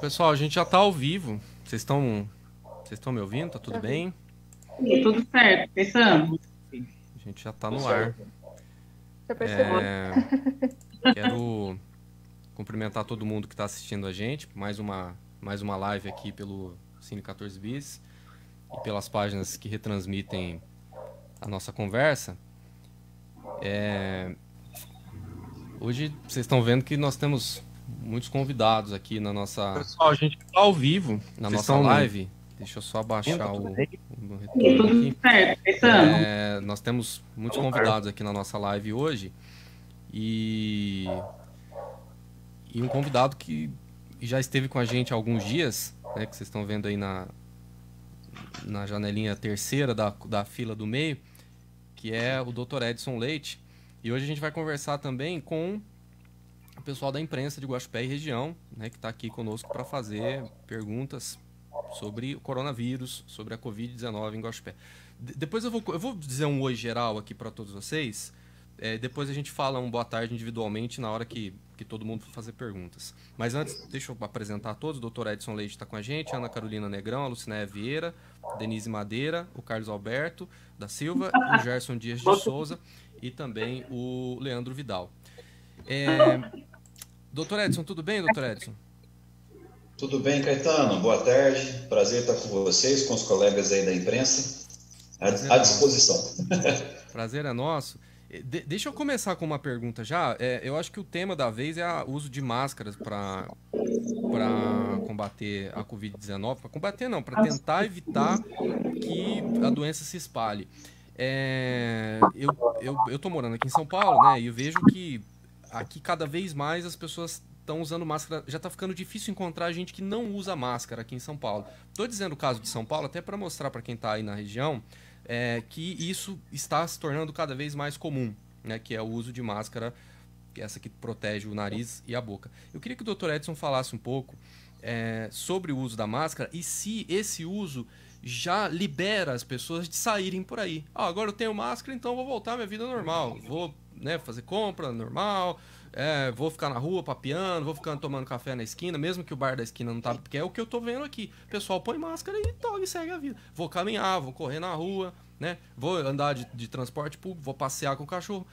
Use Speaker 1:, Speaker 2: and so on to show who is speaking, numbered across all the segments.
Speaker 1: Pessoal, a gente já tá ao vivo. Vocês estão me ouvindo? Tá tudo
Speaker 2: Já vi.
Speaker 1: bem?
Speaker 3: E tudo certo, pensando.
Speaker 1: A gente já tá no ar.
Speaker 2: Já percebi.
Speaker 1: Quero cumprimentar todo mundo que está assistindo a gente. Mais uma live aqui pelo Cine 14 Bis e pelas páginas que retransmitem a nossa conversa. Hoje vocês estão vendo que nós temos muitos convidados aqui na nossa
Speaker 4: Pessoal, a gente tá ao vivo.
Speaker 1: na
Speaker 4: Vocês
Speaker 1: nossa
Speaker 4: estão
Speaker 1: live. Deixa eu só baixar
Speaker 4: Tá tudo
Speaker 1: o
Speaker 4: bem?
Speaker 1: meu
Speaker 3: E
Speaker 1: retorno
Speaker 3: tudo
Speaker 1: aqui.
Speaker 3: certo, pensando.
Speaker 1: Nós temos muitos convidados aqui na nossa live hoje e, e um convidado que já esteve com a gente há alguns dias, né, que vocês estão vendo aí na janelinha terceira da fila do meio, que é o Dr. Edson Leite. E hoje a gente vai conversar também com o pessoal da imprensa de Guaxupé e região, né, que está aqui conosco para fazer perguntas sobre o coronavírus, sobre a Covid-19 em Guaxupé. Depois eu vou dizer um oi geral aqui para todos vocês. Depois a gente fala um boa tarde individualmente na hora que todo mundo for fazer perguntas. Mas antes, deixa eu apresentar a todos. O Dr. Edson Leite está com a gente, a Ana Carolina Negrão, a Lucinéia Vieira, Denise Madeira, o Carlos Alberto da Silva, o Gerson Dias de Souza e também o Leandro Vidal. Dr. Edson, tudo bem, Dr. Edson?
Speaker 5: Tudo bem, Caetano? Boa tarde. Prazer estar com vocês, com os colegas aí da imprensa. À disposição.
Speaker 1: Prazer é nosso. Deixa eu começar com uma pergunta já. Eu acho que o tema da vez é o uso de máscaras para combater a Covid-19. Para combater não, para tentar evitar que a doença se espalhe. Eu tô morando aqui em São Paulo, né? E eu vejo que aqui cada vez mais as pessoas estão usando máscara. Já está ficando difícil encontrar gente que não usa máscara aqui em São Paulo. Estou dizendo o caso de São Paulo até para mostrar para quem está aí na região que isso está se tornando cada vez mais comum, né? Que é o uso de máscara, essa que protege o nariz e a boca. Eu queria que o Dr. Edson falasse um pouco sobre o uso da máscara e se esse uso já libera as pessoas de saírem por aí. Agora eu tenho máscara, então vou voltar à minha vida normal. Vou, né, fazer compra normal, vou ficar na rua papeando, vou ficar tomando café na esquina, mesmo que o bar da esquina não tá, porque é o que eu tô vendo aqui. O pessoal põe máscara e segue a vida. Vou caminhar, vou correr na rua, né? Vou andar de transporte público, vou passear com o cachorro.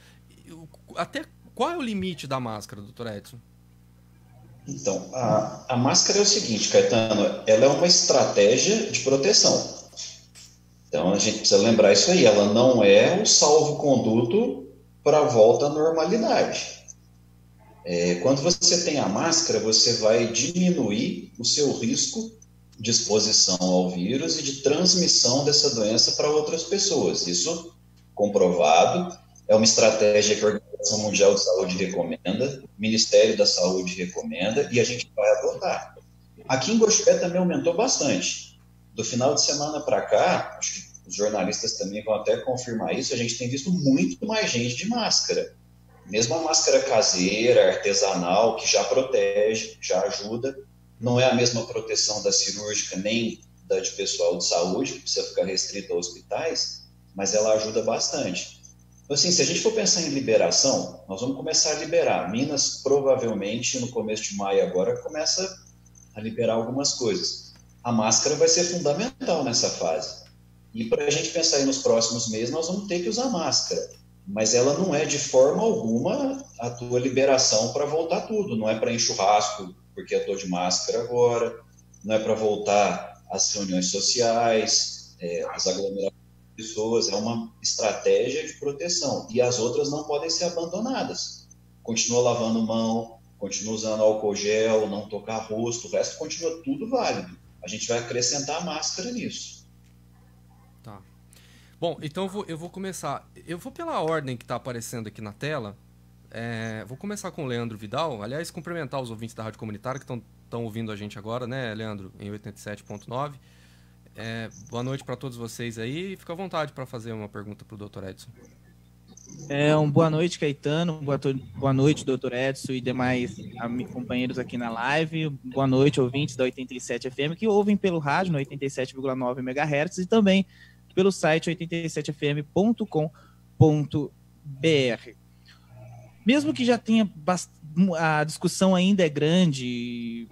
Speaker 1: Até qual é o limite da máscara, doutor Edson?
Speaker 5: Então, a máscara é o seguinte, Caetano, ela é uma estratégia de proteção. Então, a gente precisa lembrar isso aí, ela não é o salvo-conduto para a volta à normalidade. Quando você tem a máscara, você vai diminuir o seu risco de exposição ao vírus e de transmissão dessa doença para outras pessoas. Isso comprovado, é uma estratégia que a Organização Mundial de Saúde recomenda, o Ministério da Saúde recomenda e a gente vai adotar. Aqui em Guaxupé também aumentou bastante. Do final de semana para cá, acho que os jornalistas também vão até confirmar isso, a gente tem visto muito mais gente de máscara. Mesmo a máscara caseira, artesanal, que já protege, já ajuda, não é a mesma proteção da cirúrgica nem da de pessoal de saúde, que precisa ficar restrita a hospitais, mas ela ajuda bastante. Então, assim, se a gente for pensar em liberação, nós vamos começar a liberar. Minas, provavelmente, no começo de maio agora, começa a liberar algumas coisas. A máscara vai ser fundamental nessa fase. E para a gente pensar aí nos próximos meses, nós vamos ter que usar máscara. Mas ela não é de forma alguma a tua liberação para voltar tudo. Não é para ir em churrasco, porque eu estou de máscara agora. Não é para voltar às reuniões sociais, às aglomerações de pessoas. É uma estratégia de proteção. E as outras não podem ser abandonadas. Continua lavando mão, continua usando álcool gel, não tocar rosto. O resto continua tudo válido. A gente vai acrescentar a máscara nisso.
Speaker 1: Tá. Bom, então eu vou começar. Eu vou pela ordem que está aparecendo aqui na tela. Vou começar com o Leandro Vidal. Aliás, cumprimentar os ouvintes da Rádio Comunitária que estão ouvindo a gente agora, né, Leandro? Em 87.9. Boa noite para todos vocês aí. Fica à vontade para fazer uma pergunta para o Dr. Edson.
Speaker 4: Boa noite, Caetano. Boa noite, doutor Edson e demais companheiros aqui na live. Boa noite, ouvintes da 87 FM, que ouvem pelo rádio no 87,9 MHz e também pelo site 87fm.com.br. mesmo que já tenha a discussão ainda é grande,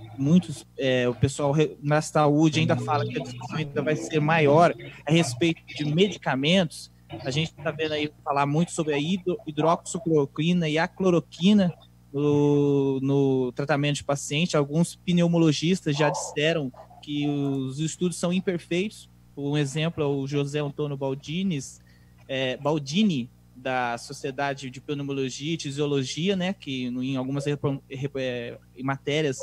Speaker 4: o pessoal na saúde ainda fala que a discussão ainda vai ser maior a respeito de medicamentos. A gente está vendo aí falar muito sobre a hidroxicloroquina e a cloroquina no tratamento de paciente. Alguns pneumologistas já disseram que os estudos são imperfeitos. Um exemplo é o José Antônio Baldini, da Sociedade de Pneumologia e Tisiologia, né, que em algumas matérias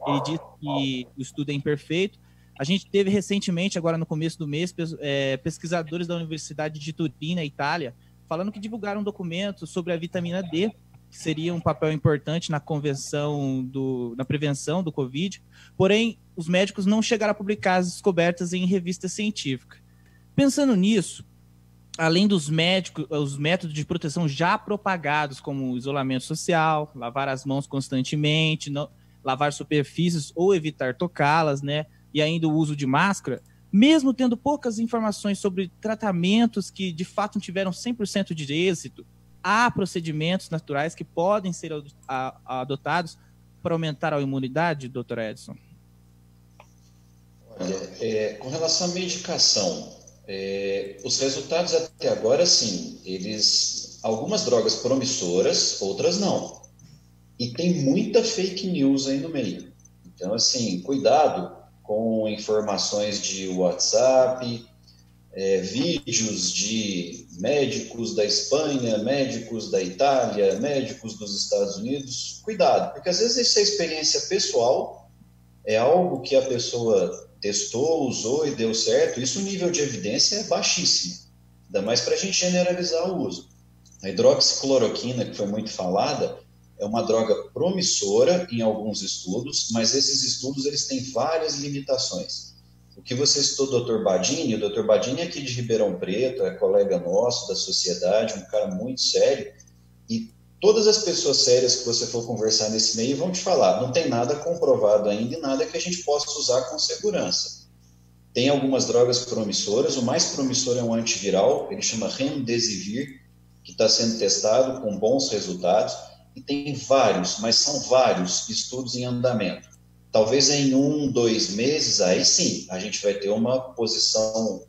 Speaker 4: ele diz que o estudo é imperfeito. A gente teve recentemente, agora no começo do mês, pesquisadores da Universidade de Turim, na Itália, falando que divulgaram um documento sobre a vitamina D, que seria um papel importante na prevenção do Covid, porém, os médicos não chegaram a publicar as descobertas em revista científica. Pensando nisso, além dos os métodos de proteção já propagados, como isolamento social, lavar as mãos constantemente, lavar superfícies ou evitar tocá-las, né, e ainda o uso de máscara, mesmo tendo poucas informações sobre tratamentos que de fato não tiveram 100% de êxito, há procedimentos naturais que podem ser adotados para aumentar a imunidade, doutor Edson?
Speaker 5: Olha, com relação à medicação, os resultados até agora, sim, algumas drogas promissoras, outras não. E tem muita fake news aí no meio. Então, assim, cuidado com informações de WhatsApp, vídeos de médicos da Espanha, médicos da Itália, médicos dos Estados Unidos. Cuidado, porque às vezes essa experiência pessoal é algo que a pessoa testou, usou e deu certo. Isso, o nível de evidência é baixíssimo, ainda mais para a gente generalizar o uso. A hidroxicloroquina, que foi muito falada, é uma droga promissora em alguns estudos, mas esses estudos eles têm várias limitações. O que você citou, o Dr. Badini, o Dr. Badini é aqui de Ribeirão Preto, é colega nosso da sociedade, um cara muito sério, e todas as pessoas sérias que você for conversar nesse meio vão te falar, não tem nada comprovado ainda e nada que a gente possa usar com segurança. Tem algumas drogas promissoras, o mais promissor é um antiviral, ele chama Remdesivir, que está sendo testado com bons resultados, e tem vários, mas são vários estudos em andamento. Talvez em 1-2 meses, aí sim, a gente vai ter uma posição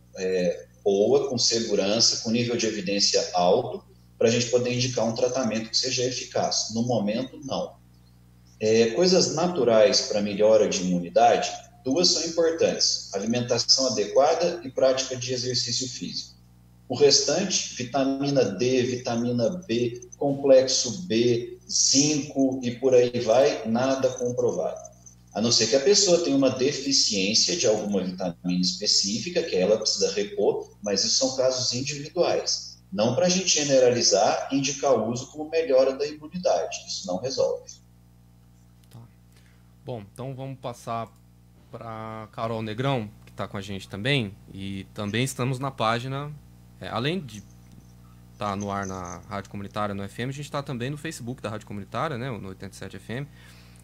Speaker 5: boa, com segurança, com nível de evidência alto, para a gente poder indicar um tratamento que seja eficaz. No momento, não. Coisas naturais para melhora de imunidade, duas são importantes: alimentação adequada e prática de exercício físico. O restante, vitamina D, vitamina B, complexo B, zinco e por aí vai, nada comprovado. A não ser que a pessoa tenha uma deficiência de alguma vitamina específica que ela precisa repor, mas isso são casos individuais. Não para a gente generalizar e indicar o uso como melhora da imunidade. Isso não resolve.
Speaker 1: Tá. Bom, então vamos passar para Carol Negrão, que está com a gente também. E também estamos na página, além de estar no ar na Rádio Comunitária, no FM, a gente está também no Facebook da Rádio Comunitária, né, no 87 FM,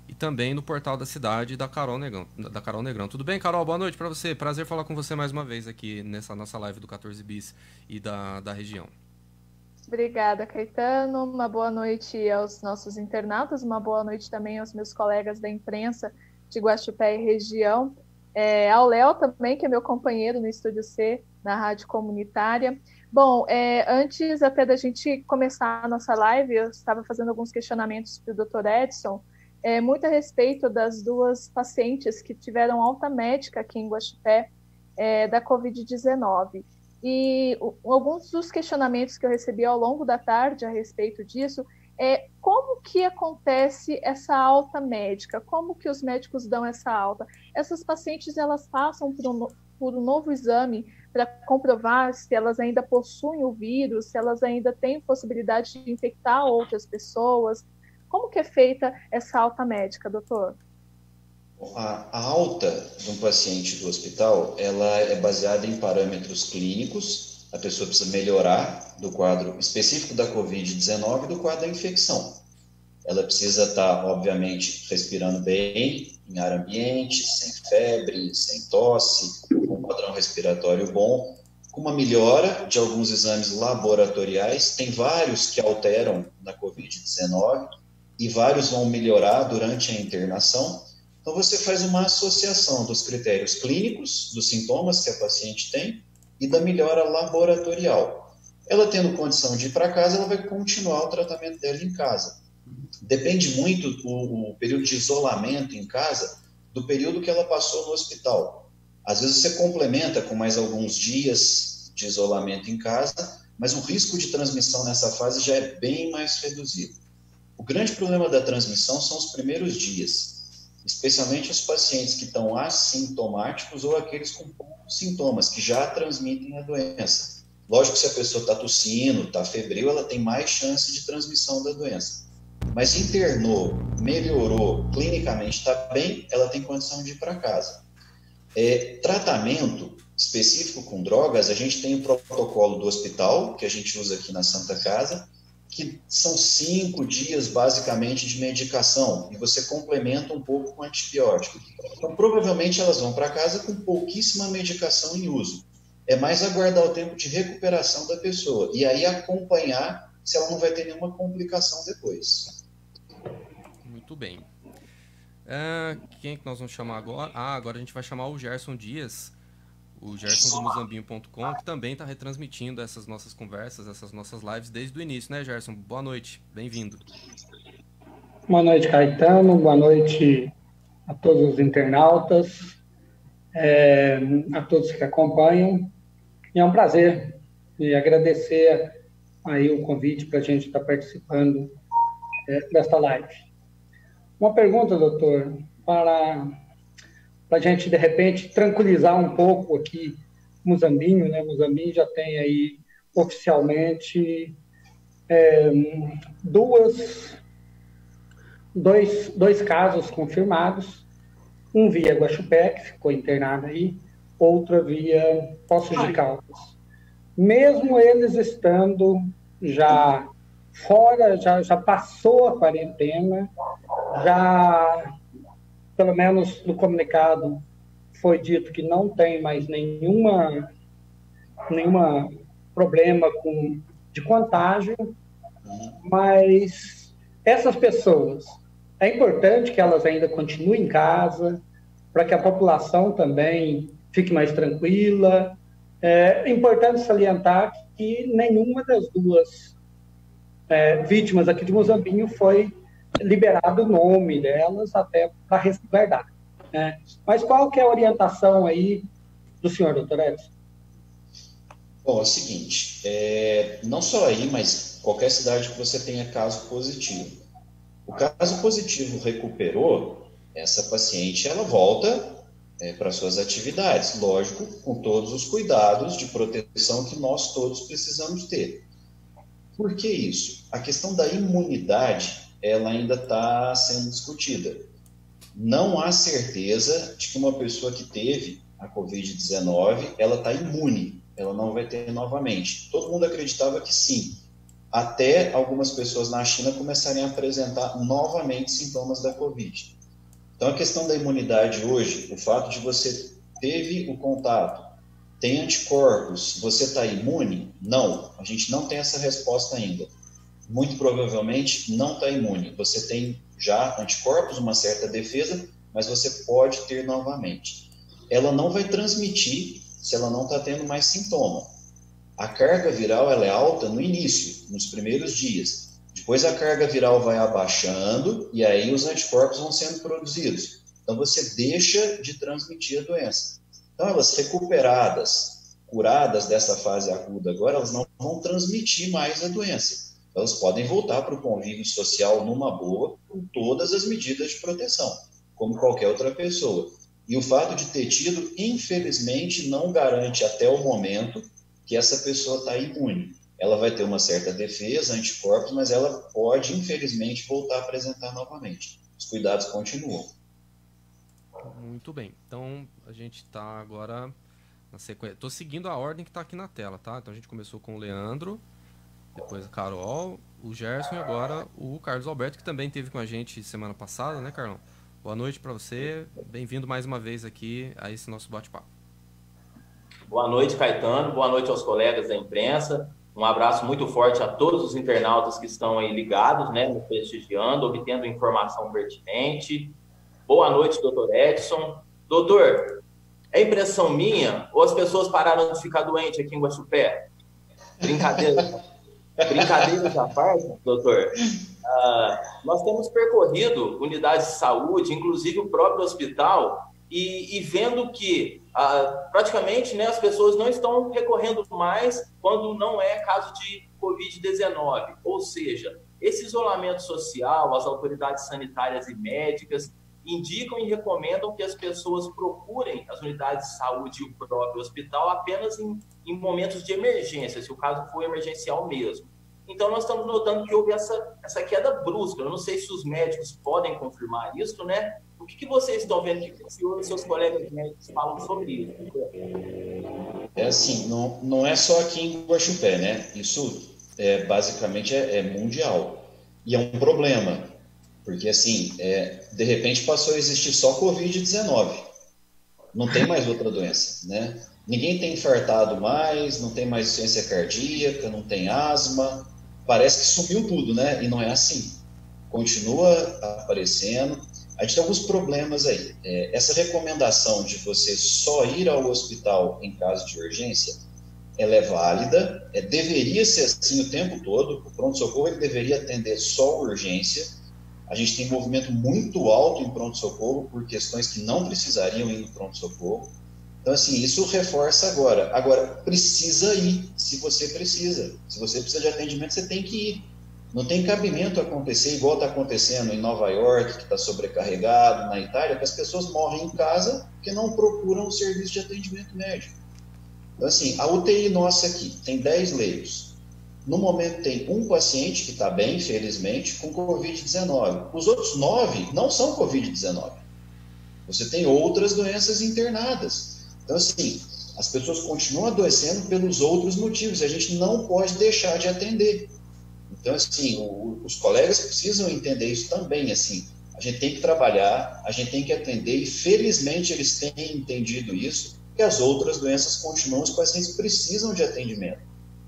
Speaker 1: e também no portal da cidade da Carol Negrão. Tudo bem, Carol? Boa noite para você. Prazer falar com você mais uma vez aqui nessa nossa live do 14 Bis e da região.
Speaker 2: Obrigada, Caetano. Uma boa noite aos nossos internautas, uma boa noite também aos meus colegas da imprensa de Guaxupé e região. Ao Léo também, que é meu companheiro no Estúdio C, na Rádio Comunitária. Bom, antes até da gente começar a nossa live, eu estava fazendo alguns questionamentos para o Dr. Edson, muito a respeito das duas pacientes que tiveram alta médica aqui em Guaxupé da Covid-19. E alguns dos questionamentos que eu recebi ao longo da tarde a respeito disso como que acontece essa alta médica? Como que os médicos dão essa alta? Essas pacientes, elas passam por um novo exame para comprovar se elas ainda possuem o vírus, se elas ainda têm possibilidade de infectar outras pessoas. Como que é feita essa alta médica, doutor?
Speaker 5: A alta de um paciente do hospital, ela é baseada em parâmetros clínicos. A pessoa precisa melhorar do quadro específico da Covid-19 e do quadro da infecção. Ela precisa estar, obviamente, respirando bem, em ar ambiente, sem febre, sem tosse, com um padrão respiratório bom, com uma melhora de alguns exames laboratoriais. Tem vários que alteram na Covid-19 e vários vão melhorar durante a internação. Então, você faz uma associação dos critérios clínicos, dos sintomas que a paciente tem e da melhora laboratorial. Ela tendo condição de ir para casa, ela vai continuar o tratamento dela em casa. Depende muito o período de isolamento em casa do período que ela passou no hospital. Às vezes você complementa com mais alguns dias de isolamento em casa, mas o risco de transmissão nessa fase já é bem mais reduzido. O grande problema da transmissão são os primeiros dias, especialmente os pacientes que estão assintomáticos ou aqueles com poucos sintomas, que já transmitem a doença. Lógico que se a pessoa está tossindo, está febril, ela tem mais chance de transmissão da doença. Mas internou, melhorou, clinicamente está bem, ela tem condição de ir para casa. Tratamento específico com drogas, a gente tem o protocolo do hospital, que a gente usa aqui na Santa Casa, que são 5 dias, basicamente, de medicação, e você complementa um pouco com antibiótico. Então, provavelmente, elas vão para casa com pouquíssima medicação em uso. É mais aguardar o tempo de recuperação da pessoa, e aí acompanhar se ela não vai ter nenhuma complicação depois.
Speaker 1: Muito bem. Quem é que nós vamos chamar agora? Agora a gente vai chamar o Gerson Dias, o Gerson do Muzambinho.com, que também está retransmitindo essas nossas conversas, essas nossas lives desde o início, né, Gerson? Boa noite, bem-vindo.
Speaker 6: Boa noite, Caetano, boa noite a todos os internautas, a todos que acompanham. E é um prazer e agradecer aí o convite para a gente estar participando desta live. Uma pergunta, doutor, para a gente, de repente, tranquilizar um pouco aqui Muzambinho, né? Muzambinho já tem aí, oficialmente, dois casos confirmados, um via Guaxupé, que ficou internado aí, outra via Poços de Caldas. Mesmo eles estando já fora, já passou a quarentena, já, pelo menos no comunicado, foi dito que não tem mais nenhuma problema de contágio, mas essas pessoas, é importante que elas ainda continuem em casa, para que a população também fique mais tranquila. É importante salientar que nenhuma das duas vítimas aqui de Muzambinho foi liberado o nome delas, até para resguardar. Né? Mas qual que é a orientação aí do senhor, doutor Edson?
Speaker 5: Bom, é o seguinte, não só aí, mas qualquer cidade que você tenha caso positivo. O caso positivo recuperou, essa paciente ela volta para suas atividades, lógico, com todos os cuidados de proteção que nós todos precisamos ter. Por que isso? A questão da imunidade, ela ainda está sendo discutida. Não há certeza de que uma pessoa que teve a Covid-19, ela está imune, ela não vai ter novamente. Todo mundo acreditava que sim, até algumas pessoas na China começarem a apresentar novamente sintomas da Covid. Então, a questão da imunidade hoje, o fato de você teve o contato, tem anticorpos, você está imune? Não, a gente não tem essa resposta ainda. Muito provavelmente não está imune. Você tem já anticorpos, uma certa defesa, mas você pode ter novamente. Ela não vai transmitir se ela não está tendo mais sintoma. A carga viral ela é alta no início, nos primeiros dias. Depois a carga viral vai abaixando e aí os anticorpos vão sendo produzidos. Então você deixa de transmitir a doença. Então elas recuperadas, curadas dessa fase aguda agora, elas não vão transmitir mais a doença. Elas podem voltar para o convívio social numa boa, com todas as medidas de proteção, como qualquer outra pessoa. E o fato de ter tido, infelizmente, não garante até o momento que essa pessoa está imune. Ela vai ter uma certa defesa, anticorpos, mas ela pode, infelizmente, voltar a apresentar novamente. Os cuidados continuam.
Speaker 1: Muito bem. Então, a gente está agora na sequência. Estou seguindo a ordem que está aqui na tela, tá? Então, a gente começou com o Leandro, depois a Carol, o Gerson e agora o Carlos Alberto, que também esteve com a gente semana passada, né, Carlão? Boa noite para você. Bem-vindo mais uma vez aqui a esse nosso bate-papo.
Speaker 7: Boa noite, Caetano. Boa noite aos colegas da imprensa. Um abraço muito forte a todos os internautas que estão aí ligados, né, nos prestigiando, obtendo informação pertinente. Boa noite, doutor Edson. Doutor, é impressão minha ou as pessoas pararam de ficar doentes aqui em Guaxupé? Brincadeiras à parte, doutor. Nós temos percorrido unidades de saúde, inclusive o próprio hospital, e vendo que praticamente, né, as pessoas não estão recorrendo mais quando não é caso de Covid-19. Ou seja, esse isolamento social, as autoridades sanitárias e médicas indicam e recomendam que as pessoas procurem as unidades de saúde e o próprio hospital apenas em momentos de emergência, se o caso for emergencial mesmo. Então, nós estamos notando que houve essa queda brusca. Eu não sei se os médicos podem confirmar isso, né? O que vocês estão vendo? O que o senhor e seus colegas médicos falam sobre isso?
Speaker 5: É assim, não é só aqui em Guaxupé, né? Isso basicamente é mundial. E é um problema, porque assim, de repente passou a existir só Covid-19. Não tem mais outra doença, né? Ninguém tem infartado mais, não tem mais insuficiência cardíaca, não tem asma. Parece que sumiu tudo, né? E não é assim. Continua aparecendo. A gente tem alguns problemas aí. Essa recomendação de você só ir ao hospital em caso de urgência, ela é válida, deveria ser assim o tempo todo. O pronto-socorro ele deveria atender só urgência. A gente tem um movimento muito alto em pronto-socorro por questões que não precisariam ir no pronto-socorro. Então, assim, isso reforça agora. Agora, precisa ir, se você precisa. Se você precisa de atendimento, você tem que ir. Não tem cabimento acontecer igual está acontecendo em Nova York, que está sobrecarregado, na Itália, que as pessoas morrem em casa porque não procuram o serviço de atendimento médico. Então, assim, a UTI nossa aqui tem 10 leitos. No momento tem um paciente que está bem, felizmente, com Covid-19. Os outros 9 não são Covid-19. Você tem outras doenças internadas. Então, assim, as pessoas continuam adoecendo pelos outros motivos. A gente não pode deixar de atender. Então, assim, os colegas precisam entender isso também, assim. A gente tem que trabalhar, a gente tem que atender, e felizmente eles têm entendido isso, que as outras doenças continuam, os pacientes precisam de atendimento.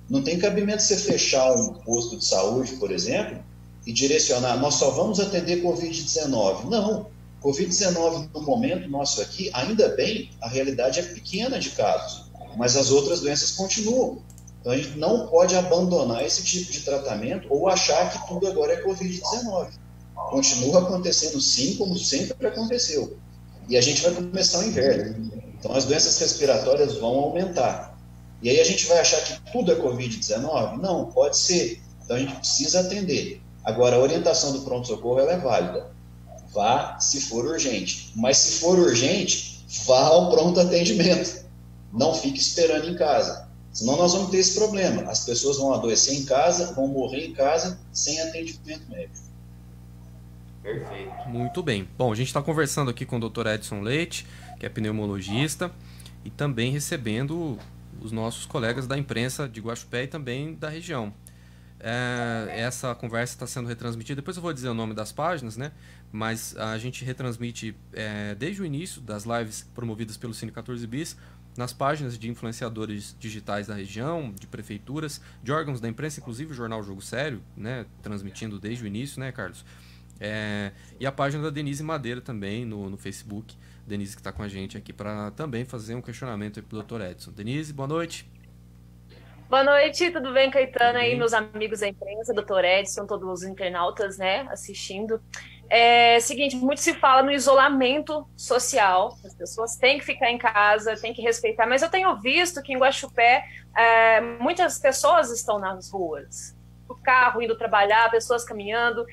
Speaker 5: Não tem cabimento você fechar um posto de saúde, por exemplo, e direcionar, nós só vamos atender Covid-19. Não, Covid-19 no momento nosso aqui, ainda bem, a realidade é pequena de casos, mas as outras doenças continuam. Então a gente não pode abandonar esse tipo de tratamento ou achar que tudo agora é Covid-19. Continua acontecendo sim, como sempre aconteceu. E a gente vai começar o inverno. Então as doenças respiratórias vão aumentar. E aí a gente vai achar que tudo é Covid-19? Não, pode ser. Então a gente precisa atender. Agora, a orientação do pronto-socorro ela é válida. Vá se for urgente. Mas se for urgente, vá ao pronto atendimento. Não fique esperando em casa. Senão nós vamos ter esse problema. As pessoas vão adoecer em casa, vão morrer em casa, sem atendimento médico.
Speaker 7: Perfeito.
Speaker 1: Muito bem. Bom, a gente está conversando aqui com o Dr. Edson Leite, que é pneumologista, e também recebendo os nossos colegas da imprensa de Guaxupé e também da região. Essa conversa está sendo retransmitida, depois eu vou dizer o nome das páginas, né? Mas a gente retransmite desde o início das lives promovidas pelo Cine 14 Bis, nas páginas de influenciadores digitais da região, de prefeituras, de órgãos da imprensa, inclusive o jornal Jogo Sério, né? Transmitindo desde o início, né, Carlos? E a página da Denise Madeira também no Facebook. Denise que está com a gente aqui para também fazer um questionamento para o Dr. Edson. Denise, boa noite.
Speaker 8: Boa noite, tudo bem, Caetano? Aí, meus amigos da imprensa, Dr. Edson, todos os internautas, né, assistindo. Seguinte, muito se fala no isolamento social, as pessoas têm que ficar em casa, têm que respeitar, mas eu tenho visto que em Guaxupé muitas pessoas estão nas ruas, o carro indo trabalhar, pessoas caminhando,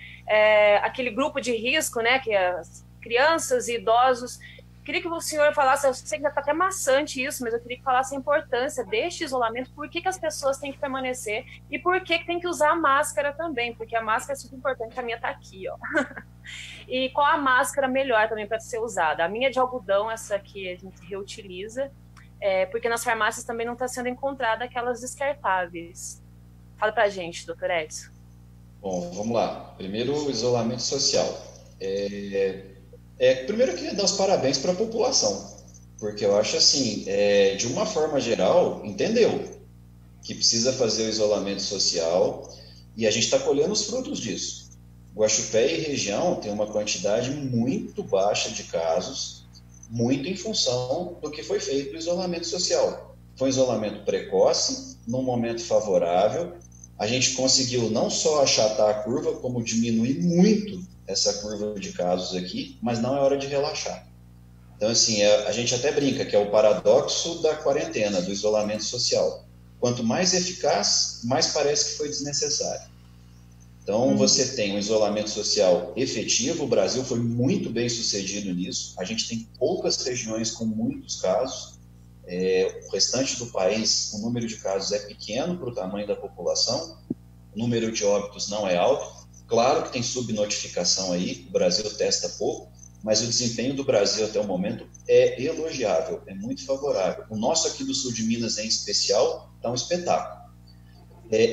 Speaker 8: aquele grupo de risco, né, que é as crianças e idosos. Queria que o senhor falasse, eu sei que já está até maçante isso, mas eu queria que falasse a importância deste isolamento, por que as pessoas têm que permanecer e por que tem que usar a máscara também, porque a máscara é super importante, a minha está aqui, ó. E qual a máscara melhor também para ser usada? A minha é de algodão, essa aqui a gente reutiliza, porque nas farmácias também não está sendo encontrada aquelas descartáveis. Fala para a gente, doutor Edson.
Speaker 5: Bom, vamos lá. Primeiro, o isolamento social. Primeiro eu queria dar os parabéns para a população. porque eu acho assim, de uma forma geral, entendeu que precisa fazer o isolamento social e a gente está colhendo os frutos disso. Guaxupé e região tem uma quantidade muito baixa de casos, muito em função do que foi feito o isolamento social. Foi um isolamento precoce, num momento favorável, a gente conseguiu não só achatar a curva, como diminuir muito essa curva de casos aqui, mas não é hora de relaxar. Então, assim, a gente até brinca que é o paradoxo da quarentena, do isolamento social. Quanto mais eficaz, mais parece que foi desnecessário. Então, você tem um isolamento social efetivo, o Brasil foi muito bem sucedido nisso, a gente tem poucas regiões com muitos casos, o restante do país, o número de casos é pequeno para o tamanho da população, o número de óbitos não é alto, claro que tem subnotificação aí, o Brasil testa pouco, mas o desempenho do Brasil até o momento é elogiável, é muito favorável. O nosso aqui do sul de Minas, em especial, está um espetáculo.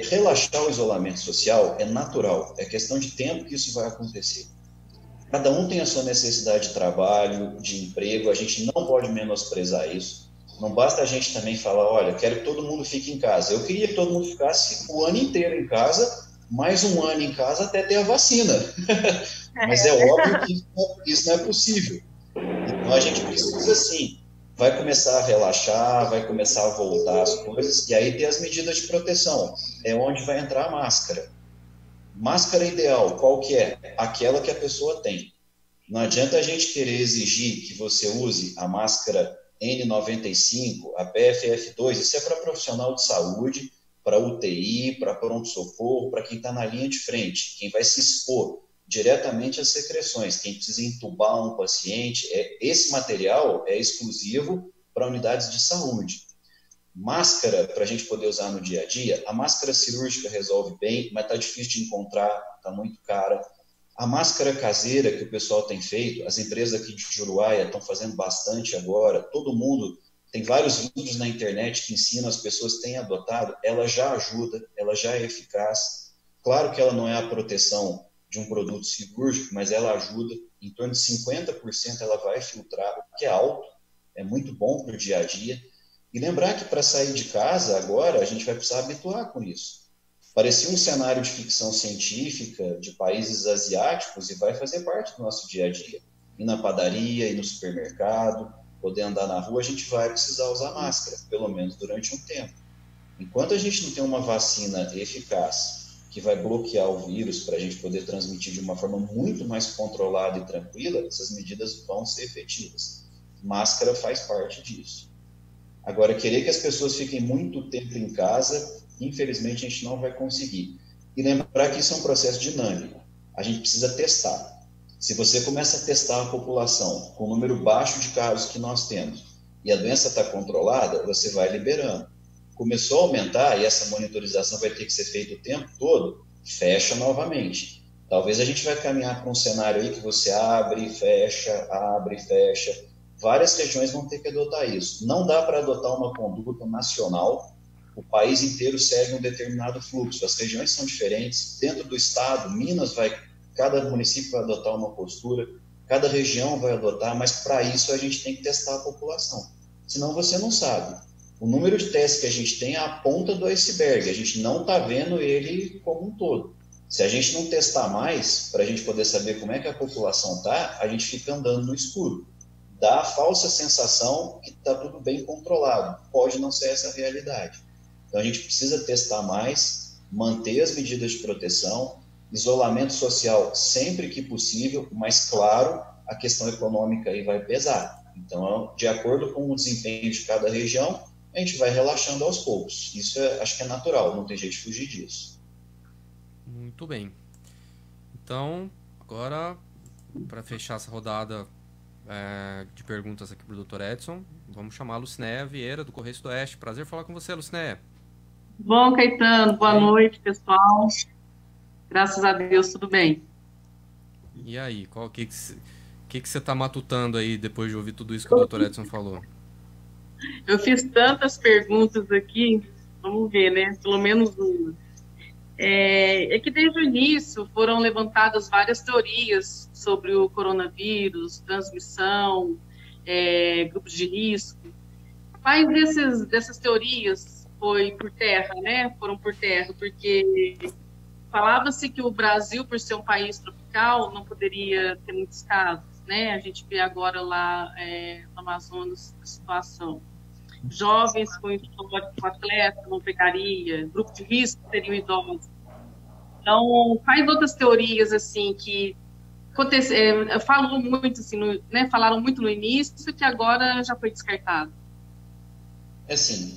Speaker 5: Relaxar o isolamento social é natural, é questão de tempo que isso vai acontecer. Cada um tem a sua necessidade de trabalho, de emprego, a gente não pode menosprezar isso. Não basta a gente também falar, olha, quero que todo mundo fique em casa. Eu queria que todo mundo ficasse o ano inteiro em casa, mais um ano em casa até ter a vacina. Mas é óbvio que isso não é possível. Então a gente precisa, sim, vai começar a relaxar, vai começar a voltar as coisas, e aí tem as medidas de proteção. É onde vai entrar a máscara. Máscara ideal, qual que é? Aquela que a pessoa tem. Não adianta a gente querer exigir que você use a máscara N95, a PFF2, isso é para profissional de saúde, para UTI, para pronto-socorro, para quem está na linha de frente, quem vai se expor diretamente às secreções, quem precisa entubar um paciente, esse material é exclusivo para unidades de saúde. Máscara, para a gente poder usar no dia a dia, a máscara cirúrgica resolve bem, mas está difícil de encontrar, está muito cara. A máscara caseira que o pessoal tem feito, as empresas aqui de Juruáia estão fazendo bastante agora, todo mundo, tem vários vídeos na internet que ensinam, as pessoas têm adotado, ela já ajuda, ela já é eficaz. Claro que ela não é a proteção de um produto cirúrgico, mas ela ajuda, em torno de 50% ela vai filtrar, o que é alto, é muito bom para o dia a dia. E lembrar que para sair de casa agora, a gente vai precisar habituar com isso. Parecia um cenário de ficção científica de países asiáticos e vai fazer parte do nosso dia a dia. Ir na padaria, ir no supermercado, poder andar na rua, a gente vai precisar usar máscara, pelo menos durante um tempo. Enquanto a gente não tem uma vacina eficaz que vai bloquear o vírus para a gente poder transmitir de uma forma muito mais controlada e tranquila, essas medidas vão ser efetivas. Máscara faz parte disso. Agora, querer que as pessoas fiquem muito tempo em casa, infelizmente a gente não vai conseguir. E lembrar que isso é um processo dinâmico. A gente precisa testar. Se você começa a testar a população com o número baixo de casos que nós temos e a doença está controlada, você vai liberando. Começou a aumentar e essa monitorização vai ter que ser feita o tempo todo, fecha novamente. Talvez a gente vai caminhar para um cenário aí que você abre, fecha. Várias regiões vão ter que adotar isso. Não dá para adotar uma conduta nacional, o país inteiro segue um determinado fluxo. As regiões são diferentes. Dentro do estado, Minas cada município vai adotar uma postura, cada região vai adotar, mas para isso a gente tem que testar a população. Senão você não sabe. O número de testes que a gente tem é a ponta do iceberg, a gente não está vendo ele como um todo. Se a gente não testar mais, para a gente poder saber como é que a população está, a gente fica andando no escuro. Dá a falsa sensação que está tudo bem controlado. Pode não ser essa a realidade. Então a gente precisa testar mais, manter as medidas de proteção, isolamento social sempre que possível, mas claro, a questão econômica aí vai pesar. Então, de acordo com o desempenho de cada região, a gente vai relaxando aos poucos. Isso acho que é natural, não tem jeito de fugir disso.
Speaker 1: Muito bem. Então, agora, para fechar essa rodada de perguntas aqui para o Dr. Edson, vamos chamar a Lucinéia Vieira, do Correio Sudoeste. Prazer falar com você, Lucinéia.
Speaker 3: Bom, Caetano, boa noite, pessoal. Graças a Deus, tudo bem.
Speaker 1: E aí, o que você está matutando aí depois de ouvir tudo isso que o Dr. Edson falou?
Speaker 3: Eu fiz tantas perguntas aqui, vamos ver, né? Pelo menos uma. É que desde o início foram levantadas várias teorias sobre o coronavírus, transmissão, grupos de risco. Quais dessas teorias foi por terra, né? Foram por terra, porque falava-se que o Brasil, por ser um país tropical, não poderia ter muitos casos, né? A gente vê agora lá no Amazonas a situação. Jovens com histórico atleta não pegaria, grupo de risco seriam idosos. Então, quais outras teorias, assim, que falaram muito no início, que agora já foi descartado?
Speaker 5: Assim,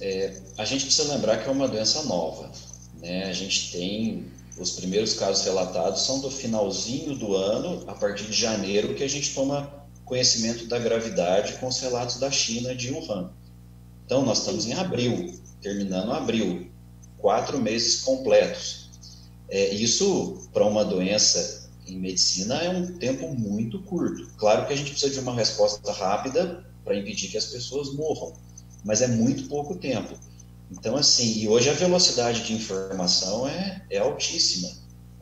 Speaker 5: a gente precisa lembrar que é uma doença nova, né? A gente tem, os primeiros casos relatados são do finalzinho do ano, a partir de janeiro, que a gente toma conhecimento da gravidade com os relatos da China, de Wuhan. Então, nós estamos em abril, terminando abril, 4 meses completos. Isso, para uma doença em medicina, é um tempo muito curto. Claro que a gente precisa de uma resposta rápida para impedir que as pessoas morram, mas é muito pouco tempo. Então, assim, e hoje a velocidade de informação é altíssima.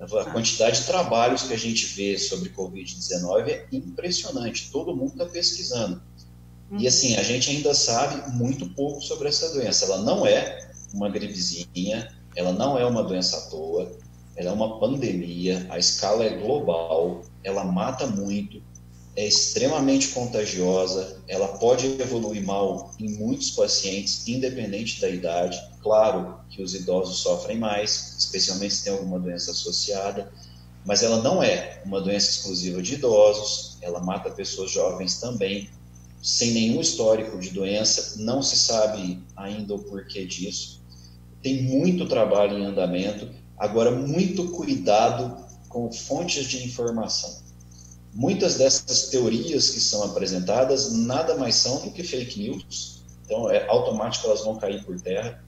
Speaker 5: A quantidade de trabalhos que a gente vê sobre Covid-19 é impressionante. Todo mundo está pesquisando. E, assim, a gente ainda sabe muito pouco sobre essa doença. Ela não é uma gripezinha, ela não é uma doença à toa, ela é uma pandemia, a escala é global, ela mata muito, é extremamente contagiosa, ela pode evoluir mal em muitos pacientes, independente da idade. Claro que os idosos sofrem mais, especialmente se tem alguma doença associada, mas ela não é uma doença exclusiva de idosos, ela mata pessoas jovens também, sem nenhum histórico de doença, não se sabe ainda o porquê disso. Tem muito trabalho em andamento, agora muito cuidado com fontes de informação. Muitas dessas teorias que são apresentadas nada mais são do que fake news, então é automático, elas vão cair por terra.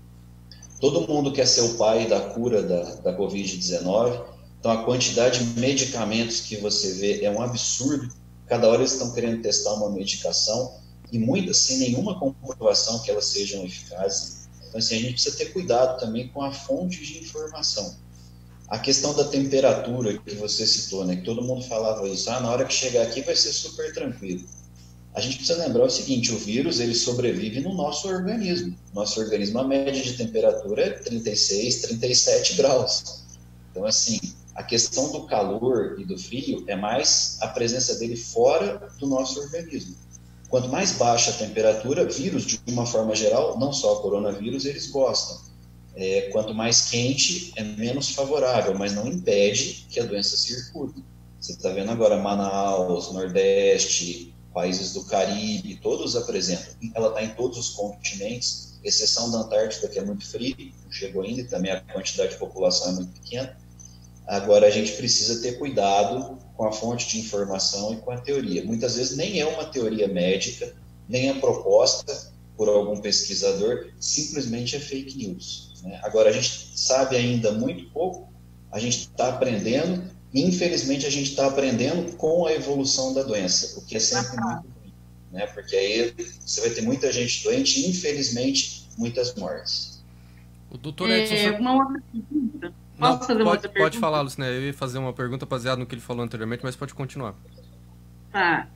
Speaker 5: Todo mundo quer ser o pai da cura da Covid-19, então a quantidade de medicamentos que você vê é um absurdo. Cada hora eles estão querendo testar uma medicação e muitas sem nenhuma comprovação que elas sejam eficazes. Então, assim, a gente precisa ter cuidado também com a fonte de informação. A questão da temperatura que você citou, né, que todo mundo falava isso, na hora que chegar aqui vai ser super tranquilo. A gente precisa lembrar o seguinte, o vírus ele sobrevive no nosso organismo. Nosso organismo, a média de temperatura é 36, 37 graus. Então, assim, a questão do calor e do frio é mais a presença dele fora do nosso organismo. Quanto mais baixa a temperatura, vírus, de uma forma geral, não só o coronavírus, eles gostam. Quanto mais quente, é menos favorável, mas não impede que a doença circule. Você está vendo agora Manaus, Nordeste, países do Caribe, todos apresentam. Ela está em todos os continentes, exceção da Antártida, que é muito frio, não chegou ainda, e também a quantidade de população é muito pequena. Agora, a gente precisa ter cuidado com a fonte de informação e com a teoria. Muitas vezes nem é uma teoria médica, nem é proposta por algum pesquisador, simplesmente é fake news, né? Agora, a gente sabe ainda muito pouco, a gente está aprendendo, e infelizmente a gente está aprendendo com a evolução da doença, o que é sempre muito ruim, né? Porque aí você vai ter muita gente doente e, infelizmente, muitas mortes.
Speaker 1: O doutor Edson...
Speaker 3: Uma outra pergunta.
Speaker 1: Posso fazer uma outra pergunta? Pode falar, Lucina. Eu ia fazer uma pergunta baseada no que ele falou anteriormente, mas pode continuar.
Speaker 3: Tá.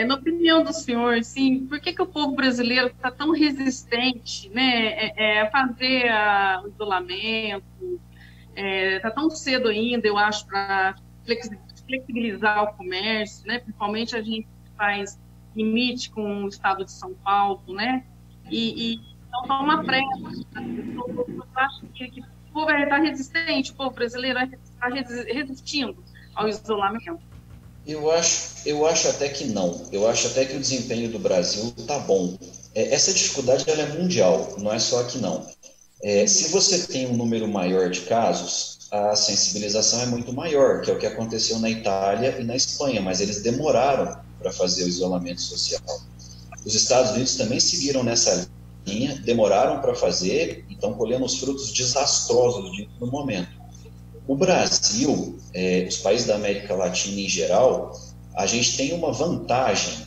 Speaker 3: Na opinião do senhor, assim, por que o povo brasileiro está tão resistente, né, a fazer o isolamento? Está tão cedo ainda, eu acho, para flexibilizar o comércio, né? Principalmente a gente faz limite com o estado de São Paulo, né? Então está uma pressa. Eu acho que o povo está resistente, o povo brasileiro está resistindo ao isolamento.
Speaker 5: Eu acho até que não. Eu acho até que o desempenho do Brasil está bom. Essa dificuldade ela é mundial, não é só aqui não. Se você tem um número maior de casos, a sensibilização é muito maior, que é o que aconteceu na Itália e na Espanha, mas eles demoraram para fazer o isolamento social. Os Estados Unidos também seguiram nessa linha, demoraram para fazer e estão colhendo os frutos desastrosos disso no momento. O Brasil, os países da América Latina em geral, a gente tem uma vantagem,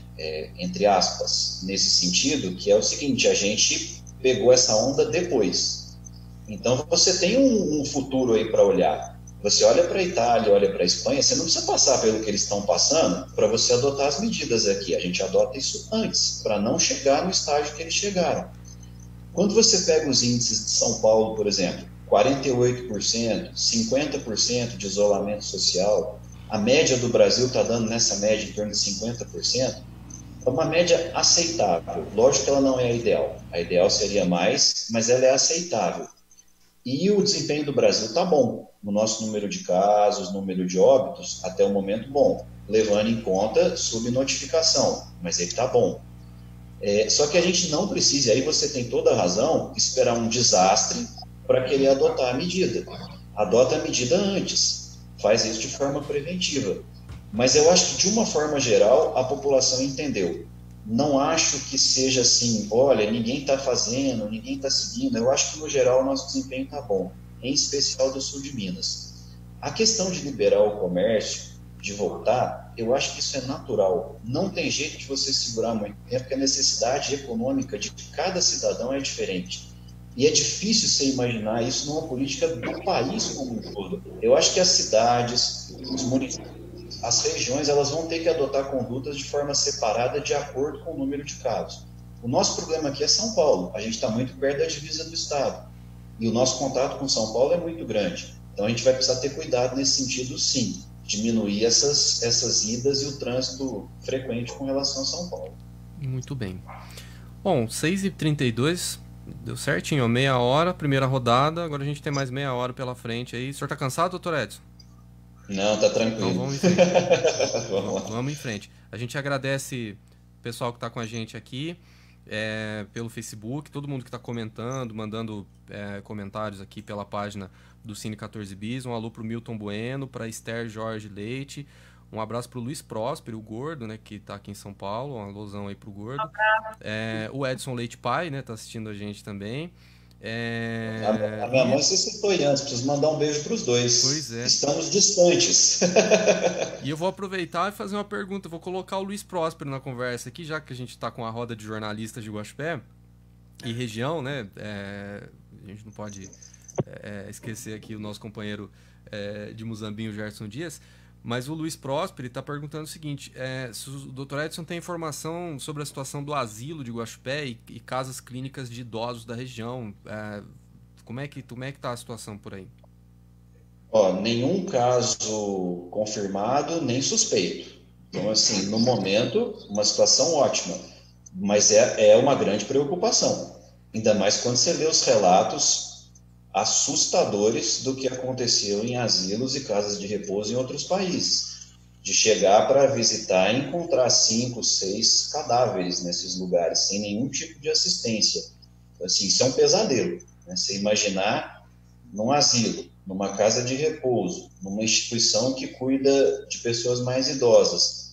Speaker 5: entre aspas, nesse sentido, que é o seguinte, a gente pegou essa onda depois. Então, você tem um futuro aí para olhar. Você olha para a Itália, olha para a Espanha, você não precisa passar pelo que eles estão passando para você adotar as medidas aqui. A gente adota isso antes, para não chegar no estágio que eles chegaram. Quando você pega os índices de São Paulo, por exemplo, 48%, 50% de isolamento social, a média do Brasil está dando nessa média em torno de 50%, é uma média aceitável. Lógico que ela não é a ideal. A ideal seria mais, mas ela é aceitável. E o desempenho do Brasil está bom. No nosso número de casos, número de óbitos, até o momento bom. Levando em conta subnotificação, mas ele está bom. Só que a gente não precisa, aí você tem toda a razão, esperar um desastre para querer adotar a medida. Adota a medida antes. Faz isso de forma preventiva. Mas eu acho que, de uma forma geral, a população entendeu. Não acho que seja assim, olha, ninguém está fazendo, ninguém está seguindo. Eu acho que, no geral, o nosso desempenho está bom, em especial do sul de Minas. A questão de liberar o comércio, de voltar, eu acho que isso é natural. Não tem jeito de você segurar muito tempo, porque a necessidade econômica de cada cidadão é diferente. E é difícil você imaginar isso numa política do país como um todo. Eu acho que as cidades, os municípios, as regiões, elas vão ter que adotar condutas de forma separada de acordo com o número de casos. O nosso problema aqui é São Paulo. A gente está muito perto da divisa do estado. E o nosso contato com São Paulo é muito grande. Então a gente vai precisar ter cuidado nesse sentido, sim. Diminuir essas idas e o trânsito frequente com relação a São Paulo.
Speaker 1: Muito bem. Bom, 6h32, deu certinho, meia hora, primeira rodada. Agora a gente tem mais meia hora pela frente aí. O senhor está cansado, doutor Edson?
Speaker 5: Não, tá tranquilo.
Speaker 1: Então vamos em frente. Vamos em frente. A gente agradece o pessoal que está com a gente aqui pelo Facebook, todo mundo que está comentando, mandando comentários aqui pela página do Cine 14 Bis. Um alô para o Milton Bueno, para Esther Jorge Leite. Um abraço para o Luiz Próspero, o Gordo, né, que está aqui em São Paulo. Um alôzão aí para o Gordo. O Edson Leite Pai, né, tá assistindo a gente também.
Speaker 5: A minha mãe se citou antes, preciso mandar um beijo para os dois.
Speaker 1: Pois é.
Speaker 5: Estamos distantes.
Speaker 1: E eu vou aproveitar e fazer uma pergunta. Vou colocar o Luiz Próspero na conversa aqui, já que a gente está com a roda de jornalistas de Guaxupé e região, né? A gente não pode esquecer aqui o nosso companheiro de Muzambinho, Gerson Dias. Mas o Luiz Próspero está perguntando o seguinte: se o Dr. Edson tem informação sobre a situação do asilo de Guaxupé e casas clínicas de idosos da região. Como é que está a situação por aí?
Speaker 5: Nenhum caso confirmado, nem suspeito. Então, assim, no momento, uma situação ótima. Mas é uma grande preocupação. Ainda mais quando você lê os relatos assustadores do que aconteceu em asilos e casas de repouso em outros países. De chegar para visitar e encontrar 5, 6 cadáveres nesses lugares, sem nenhum tipo de assistência. Assim, isso é um pesadelo, né? Você imaginar num asilo, numa casa de repouso, numa instituição que cuida de pessoas mais idosas,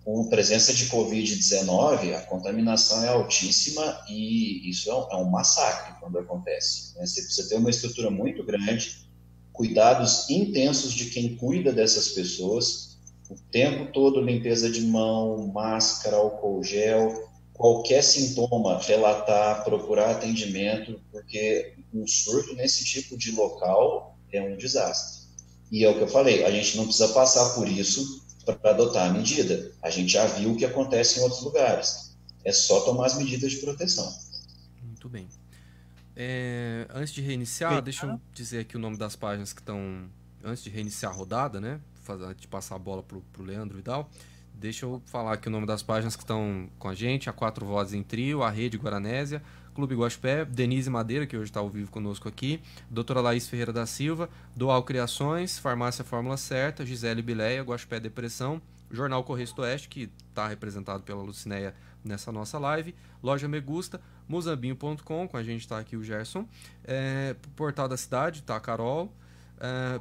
Speaker 5: com presença de Covid-19, a contaminação é altíssima e isso é um massacre quando acontece, né? Você precisa ter uma estrutura muito grande, cuidados intensos de quem cuida dessas pessoas, o tempo todo limpeza de mão, máscara, álcool gel, qualquer sintoma, relatar, procurar atendimento, porque um surto nesse tipo de local é um desastre. E é o que eu falei, a gente não precisa passar por isso para adotar a medida. A gente já viu o que acontece em outros lugares. É só tomar as medidas de proteção.
Speaker 1: Muito bem. Antes de reiniciar, deixa eu dizer aqui o nome das páginas que estão... Antes de reiniciar a rodada, né? De passar a bola pro Leandro Vidal. Deixa eu falar aqui o nome das páginas que estão com a gente. A Quatro Vozes em Trio, a Rede Guaranésia, Clube Guaxupé, Denise Madeira, que hoje está ao vivo conosco aqui, doutora Laís Ferreira da Silva, Dual Criações, Farmácia Fórmula Certa, Gisele Bileia, Guaxupé Depressão, Jornal Correio do Oeste, que está representado pela Lucinéia nessa nossa live, Loja Megusta, Muzambinho.com, com a gente está aqui o Gerson, Portal da Cidade, tá a Carol,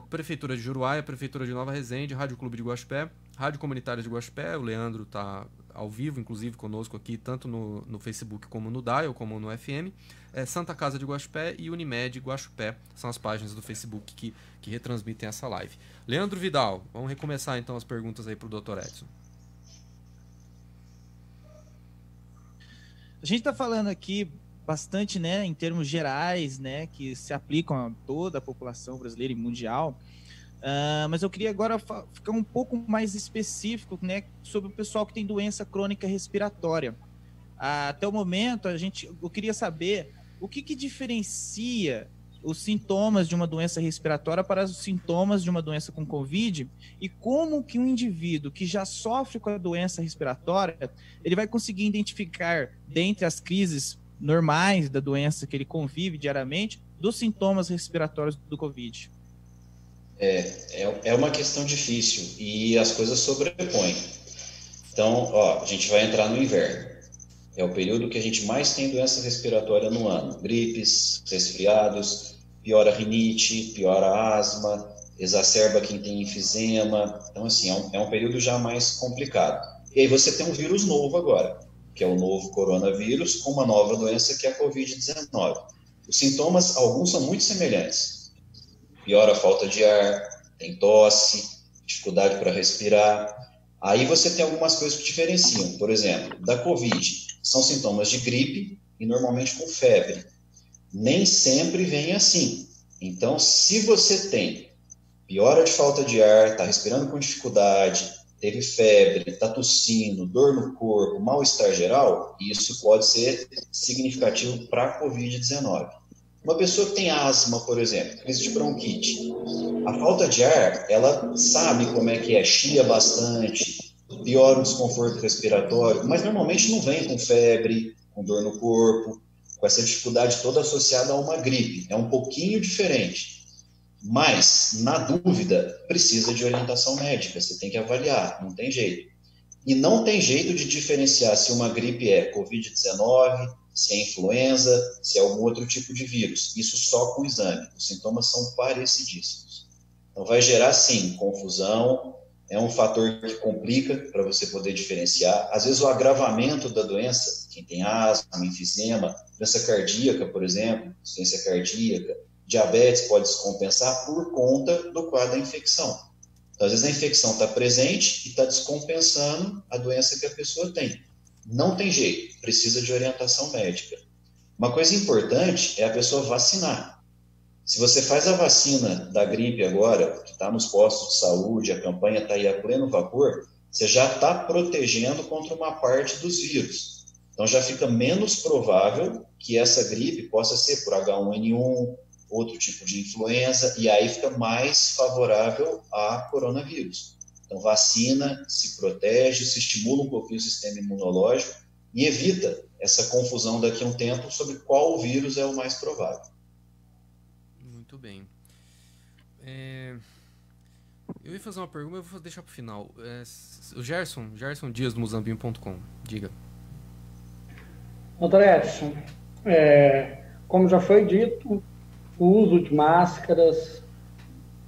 Speaker 1: Prefeitura de Juruáia, Prefeitura de Nova Resende, Rádio Clube de Guaxupé, Rádio Comunitária de Guaxupé, o Leandro está ao vivo, inclusive, conosco aqui, tanto no Facebook como no Dial, como no FM, Santa Casa de Guaxupé e Unimed Guaxupé, são as páginas do Facebook que retransmitem essa live. Leandro Vidal, vamos recomeçar então as perguntas aí para o Dr. Edson.
Speaker 4: A gente está falando aqui bastante, né, em termos gerais, né, que se aplicam a toda a população brasileira e mundial, Mas eu queria agora ficar um pouco mais específico, né, sobre o pessoal que tem doença crônica respiratória. Até o momento, eu queria saber o que diferencia os sintomas de uma doença respiratória para os sintomas de uma doença com Covid, e como que um indivíduo que já sofre com a doença respiratória, ele vai conseguir identificar, dentre as crises normais da doença que ele convive diariamente, dos sintomas respiratórios do Covid.
Speaker 5: É uma questão difícil e as coisas sobrepõem. Então, a gente vai entrar no inverno. É o período que a gente mais tem doença respiratória no ano. Gripes, resfriados, piora a rinite, piora a asma, exacerba quem tem enfisema. Então, assim, é um período já mais complicado. E aí você tem um vírus novo agora, que é o novo coronavírus, com uma nova doença que é a Covid-19. Os sintomas, alguns são muito semelhantes. Piora a falta de ar, tem tosse, dificuldade para respirar. Aí você tem algumas coisas que diferenciam. Por exemplo, da Covid, são sintomas de gripe e normalmente com febre. Nem sempre vem assim. Então, se você tem piora de falta de ar, está respirando com dificuldade, teve febre, está tossindo, dor no corpo, mal-estar geral, isso pode ser significativo para a Covid-19. Uma pessoa que tem asma, por exemplo, crise de bronquite, a falta de ar, ela sabe como é que é, chia bastante, piora o desconforto respiratório, mas normalmente não vem com febre, com dor no corpo, com essa dificuldade toda associada a uma gripe. É um pouquinho diferente. Mas, na dúvida, precisa de orientação médica. Você tem que avaliar, não tem jeito. E não tem jeito de diferenciar se uma gripe é Covid-19, se é influenza, se é algum outro tipo de vírus. Isso só com o exame. Os sintomas são parecidíssimos. Então, vai gerar, sim, confusão. É um fator que complica para você poder diferenciar. Às vezes, o agravamento da doença, quem tem asma, enfisema, doença cardíaca, por exemplo, insuficiência cardíaca, diabetes pode descompensar por conta do quadro da infecção. Então, às vezes, a infecção está presente e está descompensando a doença que a pessoa tem. Não tem jeito, precisa de orientação médica. Uma coisa importante é a pessoa vacinar. Se você faz a vacina da gripe agora, que está nos postos de saúde, a campanha está aí a pleno vapor, você já está protegendo contra uma parte dos vírus. Então já fica menos provável que essa gripe possa ser por H1N1, outro tipo de influenza, e aí fica mais favorável a coronavírus. Então vacina, se protege, se estimula um pouquinho o sistema imunológico e evita essa confusão daqui a um tempo sobre qual vírus é o mais provável.
Speaker 1: Muito bem. Eu ia fazer uma pergunta, mas eu vou deixar para o final. O Gerson Dias do Muzambinho.com, diga.
Speaker 6: Doutor Edson, como já foi dito, o uso de máscaras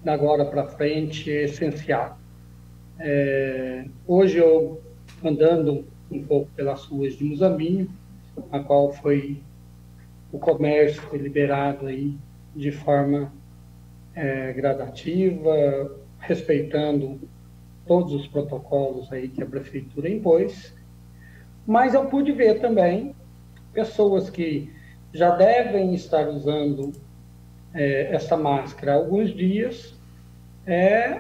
Speaker 6: da agora para frente é essencial. Hoje eu andando um pouco pelas ruas de Muzambinho, a qual o comércio foi liberado aí de forma gradativa, respeitando todos os protocolos aí que a prefeitura impôs, mas eu pude ver também pessoas que já devem estar usando essa máscara há alguns dias,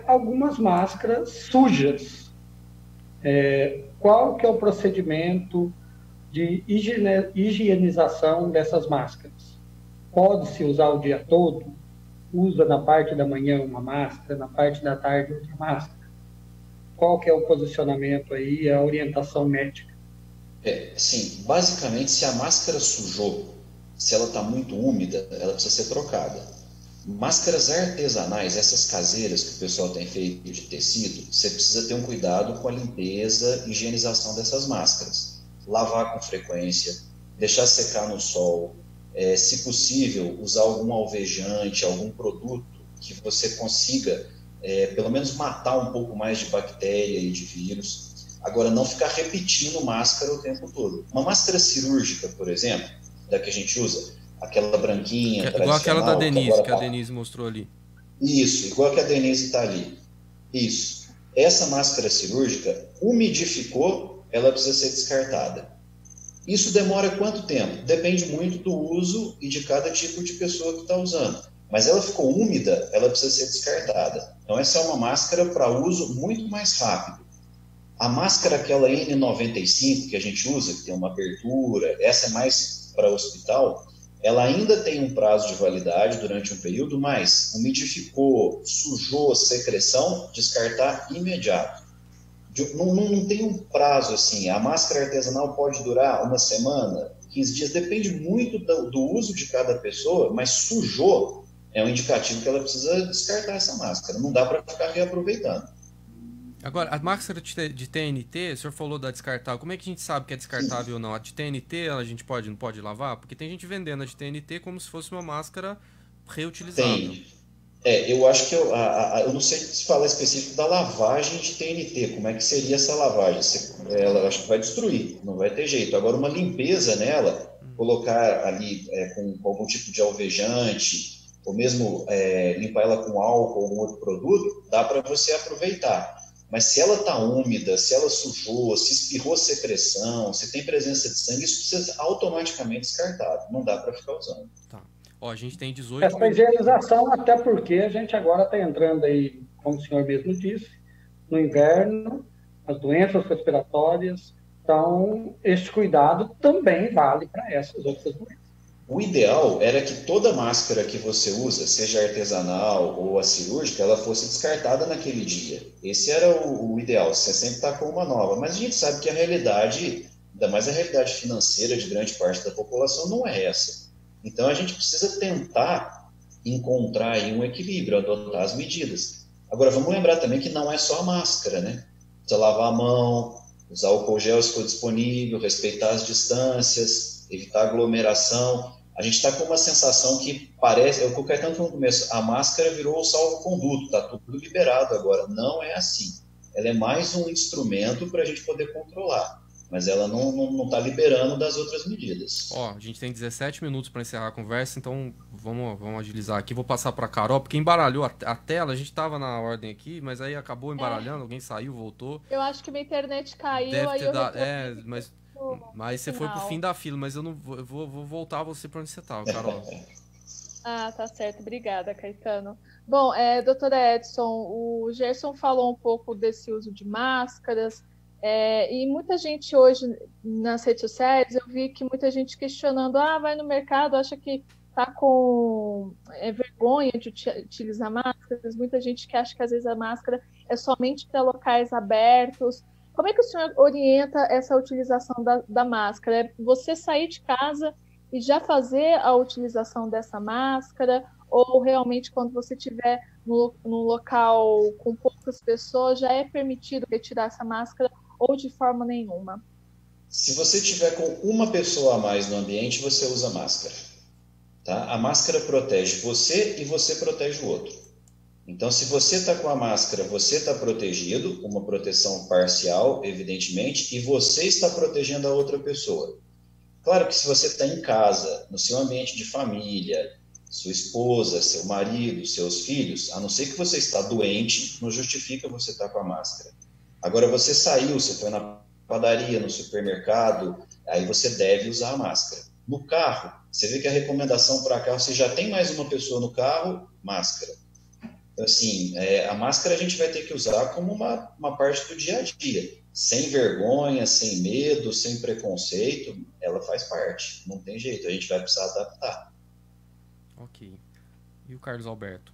Speaker 6: algumas máscaras sujas. Qual que é o procedimento de higienização dessas máscaras? Pode-se usar o dia todo? Usa na parte da manhã uma máscara, na parte da tarde outra máscara? Qual que é o posicionamento aí, a orientação médica?
Speaker 5: Sim, basicamente, se a máscara sujou, se ela está muito úmida, ela precisa ser trocada. Máscaras artesanais, essas caseiras que o pessoal tem feito de tecido, você precisa ter um cuidado com a limpeza e higienização dessas máscaras. Lavar com frequência, deixar secar no sol, se possível, usar algum alvejante, algum produto que você consiga, pelo menos, matar um pouco mais de bactéria e de vírus. Agora, não ficar repetindo máscara o tempo todo. Uma máscara cirúrgica, por exemplo, da que a gente usa, aquela branquinha,
Speaker 1: igual aquela da Denise, que a Denise mostrou ali.
Speaker 5: Isso, igual que a Denise está ali. Isso. Essa máscara cirúrgica, umidificou, ela precisa ser descartada. Isso demora quanto tempo? Depende muito do uso e de cada tipo de pessoa que está usando. mas ela ficou úmida, ela precisa ser descartada. Então essa é uma máscara para uso muito mais rápido. A máscara, aquela N95 que a gente usa, que tem uma abertura, essa é mais para hospital, ela ainda tem um prazo de validade durante um período, mas umidificou, sujou, secreção, descartar imediato. Não tem um prazo assim. A máscara artesanal pode durar uma semana, 15 dias, depende muito do uso de cada pessoa, mas sujou é um indicativo que ela precisa descartar essa máscara. Não dá para ficar reaproveitando.
Speaker 1: Agora, a máscara de TNT, o senhor falou da descartável, como é que a gente sabe que é descartável ou não? A de TNT a gente não pode lavar? Porque tem gente vendendo a de TNT como se fosse uma máscara reutilizável.
Speaker 5: Tem. Eu acho que eu não sei se falar específico da lavagem de TNT, como é que seria essa lavagem? Ela acho que vai destruir, não vai ter jeito. Agora, uma limpeza nela, colocar ali com algum tipo de alvejante, ou mesmo limpar ela com álcool ou algum outro produto, dá para você aproveitar. Mas se ela está úmida, se ela sujou, se espirrou secreção, se tem presença de sangue, isso precisa ser automaticamente descartado. Não dá para ficar usando.
Speaker 1: Tá. Ó, a gente tem 18
Speaker 6: Essa higienização, até porque a gente agora está entrando aí, como o senhor mesmo disse, no inverno, as doenças respiratórias. Então, este cuidado também vale para essas outras doenças.
Speaker 5: O ideal era que toda máscara que você usa, seja artesanal ou a cirúrgica, ela fosse descartada naquele dia. Esse era o ideal, você sempre está com uma nova. Mas a gente sabe que a realidade, ainda mais a realidade financeira de grande parte da população, não é essa. Então a gente precisa tentar encontrar aí um equilíbrio, adotar as medidas. Agora, vamos lembrar também que não é só a máscara, né? Precisa lavar a mão, usar álcool gel se for disponível, respeitar as distâncias, evitar aglomeração. A gente está com uma sensação que parece, é o que o Caetano falou no começo, a máscara virou o salvo-conduto, está tudo liberado agora. Não é assim. Ela é mais um instrumento para a gente poder controlar, mas ela não está liberando das outras medidas.
Speaker 1: Ó, a gente tem 17 minutos para encerrar a conversa, então vamos agilizar aqui. Vou passar para a Carol, porque embaralhou a tela, a gente estava na ordem aqui, mas aí acabou embaralhando, alguém saiu, voltou.
Speaker 2: Eu acho que minha internet caiu,
Speaker 1: Deve
Speaker 2: aí
Speaker 1: ter
Speaker 2: eu
Speaker 1: dado, mas você
Speaker 2: final.
Speaker 1: foi pro fim da fila, mas eu não vou voltar você para onde você estava, Carol.
Speaker 2: Ah, tá certo. Obrigada, Caetano. Bom, doutora Edson, o Gerson falou um pouco desse uso de máscaras, e muita gente hoje nas redes sociais, eu vi que muita gente questionando, vai no mercado, acha que tá com vergonha de utilizar máscaras, muita gente que acha que às vezes a máscara é somente para locais abertos. Como é que o senhor orienta essa utilização da máscara? É você sair de casa e já fazer a utilização dessa máscara? Ou realmente quando você estiver num local com poucas pessoas, já é permitido retirar essa máscara ou de forma nenhuma?
Speaker 5: Se você tiver com uma pessoa a mais no ambiente, você usa máscara. Tá? A máscara protege você e você protege o outro. Então, se você está com a máscara, você está protegido, uma proteção parcial, evidentemente, e você está protegendo a outra pessoa. Claro que se você está em casa, no seu ambiente de família, sua esposa, seu marido, seus filhos, a não ser que você está doente, não justifica você estar com a máscara. Agora, você saiu, você foi na padaria, no supermercado, aí você deve usar a máscara. No carro, você vê que a recomendação para carro, se já tem mais uma pessoa no carro, máscara. Assim, a máscara a gente vai ter que usar como uma parte do dia a dia, sem vergonha, sem medo, sem preconceito, ela faz parte, não tem jeito, a gente vai precisar adaptar.
Speaker 1: Ok. E o Carlos Alberto?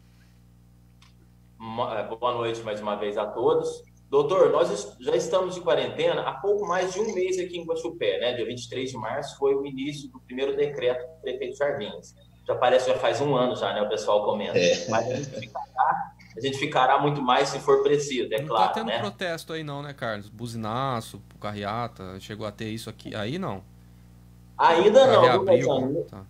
Speaker 7: Boa noite mais uma vez a todos. Doutor, nós já estamos de quarentena há pouco mais de um mês aqui em Guaxupé, né? Dia 23 de março foi o início do primeiro decreto do prefeito Jardins. Já faz um ano já, né? O pessoal comenta. Mas a gente ficará muito mais se for preciso, é claro. Não
Speaker 1: tá tendo
Speaker 7: né?
Speaker 1: protesto aí não, né, Carlos? Buzinaço, carreata, chegou a ter isso aqui. Aí não.
Speaker 7: Ainda não,
Speaker 1: reabriu, tá.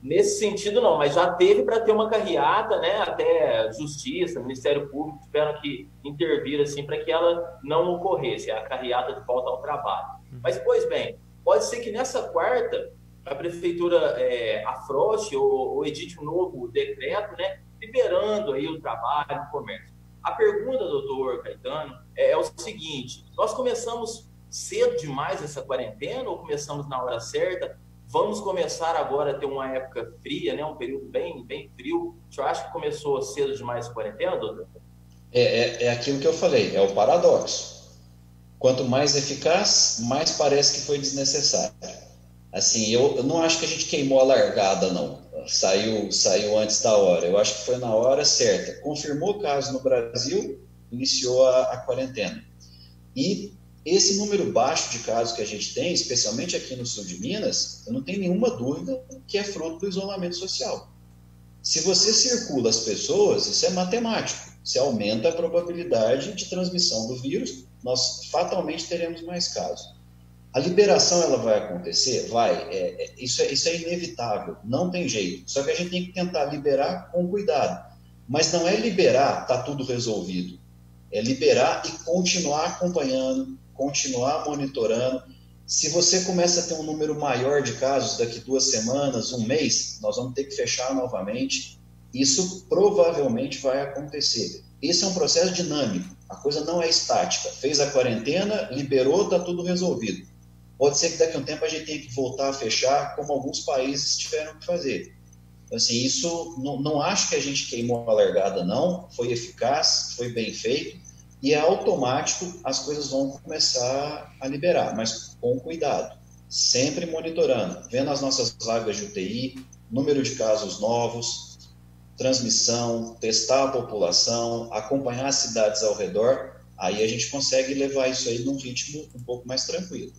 Speaker 7: Nesse sentido não, mas já teve para ter uma carreata, né? Até Justiça, Ministério Público tiveram que intervir assim para que ela não ocorresse, a carreata de volta ao trabalho. Mas, pois bem, pode ser que nessa quarta a prefeitura afrouxe ou edite um novo decreto, né? Liberando aí o trabalho, o comércio. A pergunta, doutor Caetano, é o seguinte: nós começamos cedo demais essa quarentena ou começamos na hora certa? vamos começar agora a ter uma época fria, né? Um período bem frio. O senhor acha que começou cedo demais a quarentena, doutor?
Speaker 5: É aquilo que eu falei, é o paradoxo. Quanto mais eficaz, mais parece que foi desnecessário. Assim, eu não acho que a gente queimou a largada, não. Saiu antes da hora. Eu acho que foi na hora certa. Confirmou o caso no Brasil, iniciou a quarentena. E esse número baixo de casos que a gente tem, especialmente aqui no sul de Minas, eu não tenho nenhuma dúvida que é fruto do isolamento social. Se você circula as pessoas, isso é matemático. Você aumenta a probabilidade de transmissão do vírus, nós fatalmente teremos mais casos. A liberação, ela vai acontecer? Vai. Isso é inevitável, não tem jeito. Só que a gente tem que tentar liberar com cuidado. Mas não é liberar, está tudo resolvido. É liberar e continuar acompanhando, continuar monitorando. Se você começa a ter um número maior de casos daqui 2 semanas, 1 mês, nós vamos ter que fechar novamente. Isso provavelmente vai acontecer. Esse é um processo dinâmico. A coisa não é estática. Fez a quarentena, liberou, está tudo resolvido. Pode ser que daqui a um tempo a gente tenha que voltar a fechar, como alguns países tiveram que fazer. Assim, isso, não acho que a gente queimou a largada, não. Foi eficaz, foi bem feito. E é automático, as coisas vão começar a liberar, mas com cuidado. Sempre monitorando, vendo as nossas vagas de UTI, número de casos novos, transmissão, testar a população, acompanhar as cidades ao redor. Aí a gente consegue levar isso aí num ritmo um pouco mais tranquilo.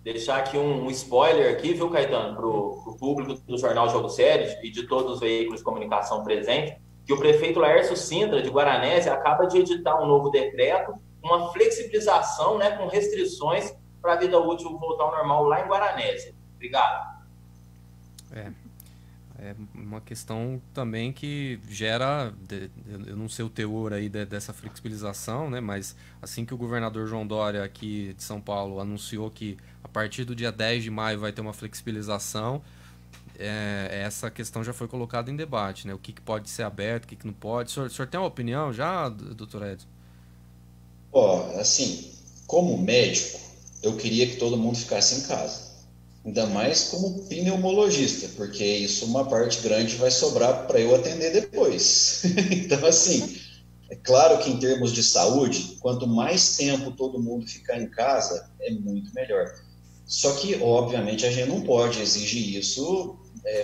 Speaker 7: Deixar aqui um spoiler aqui, viu, Caetano, para o público do Jornal Jogo Sério e de todos os veículos de comunicação presentes, que o prefeito Laércio Sintra, de Guaranésia, acaba de editar um novo decreto, uma flexibilização, né, com restrições para a vida útil voltar ao normal lá em Guaranésia. Obrigado.
Speaker 1: É uma questão também que gera, eu não sei o teor aí dessa flexibilização, né, mas assim que o governador João Dória aqui de São Paulo anunciou que a partir do dia 10 de maio vai ter uma flexibilização, essa questão já foi colocada em debate, né? O que pode ser aberto, o que não pode. O senhor tem uma opinião já, doutor Edson?
Speaker 5: Assim, como médico, eu queria que todo mundo ficasse em casa. Ainda mais como pneumologista, porque isso, uma parte grande vai sobrar para eu atender depois. Então, assim, é claro que em termos de saúde, quanto mais tempo todo mundo ficar em casa, é muito melhor. Só que, obviamente, a gente não pode exigir isso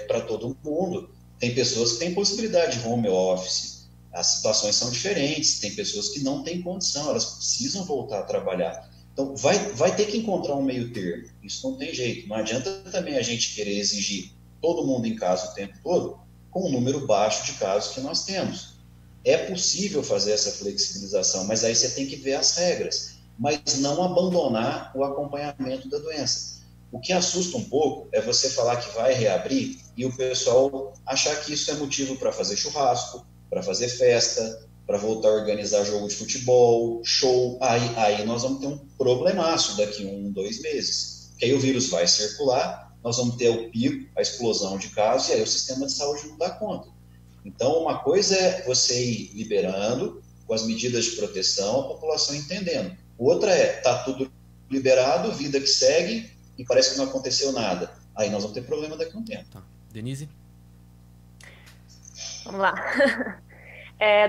Speaker 5: para todo mundo. Tem pessoas que têm possibilidade de home office, as situações são diferentes, tem pessoas que não têm condição, elas precisam voltar a trabalhar. Então, vai ter que encontrar um meio termo, isso não tem jeito. Não adianta também a gente querer exigir todo mundo em casa o tempo todo, com o número baixo de casos que nós temos. É possível fazer essa flexibilização, mas aí você tem que ver as regras, mas não abandonar o acompanhamento da doença. O que assusta um pouco é você falar que vai reabrir e o pessoal achar que isso é motivo para fazer churrasco, para fazer festa, para voltar a organizar jogo de futebol, show. Aí nós vamos ter um problemaço daqui 1, 2 meses. Porque aí o vírus vai circular, nós vamos ter o pico, a explosão de casos, e aí o sistema de saúde não dá conta. Então, uma coisa é você ir liberando com as medidas de proteção, a população entendendo. Outra tá tudo liberado, vida que segue, e parece que não aconteceu nada. Aí nós vamos ter problema daqui a um tempo.
Speaker 1: Tá. Denise?
Speaker 8: Vamos lá.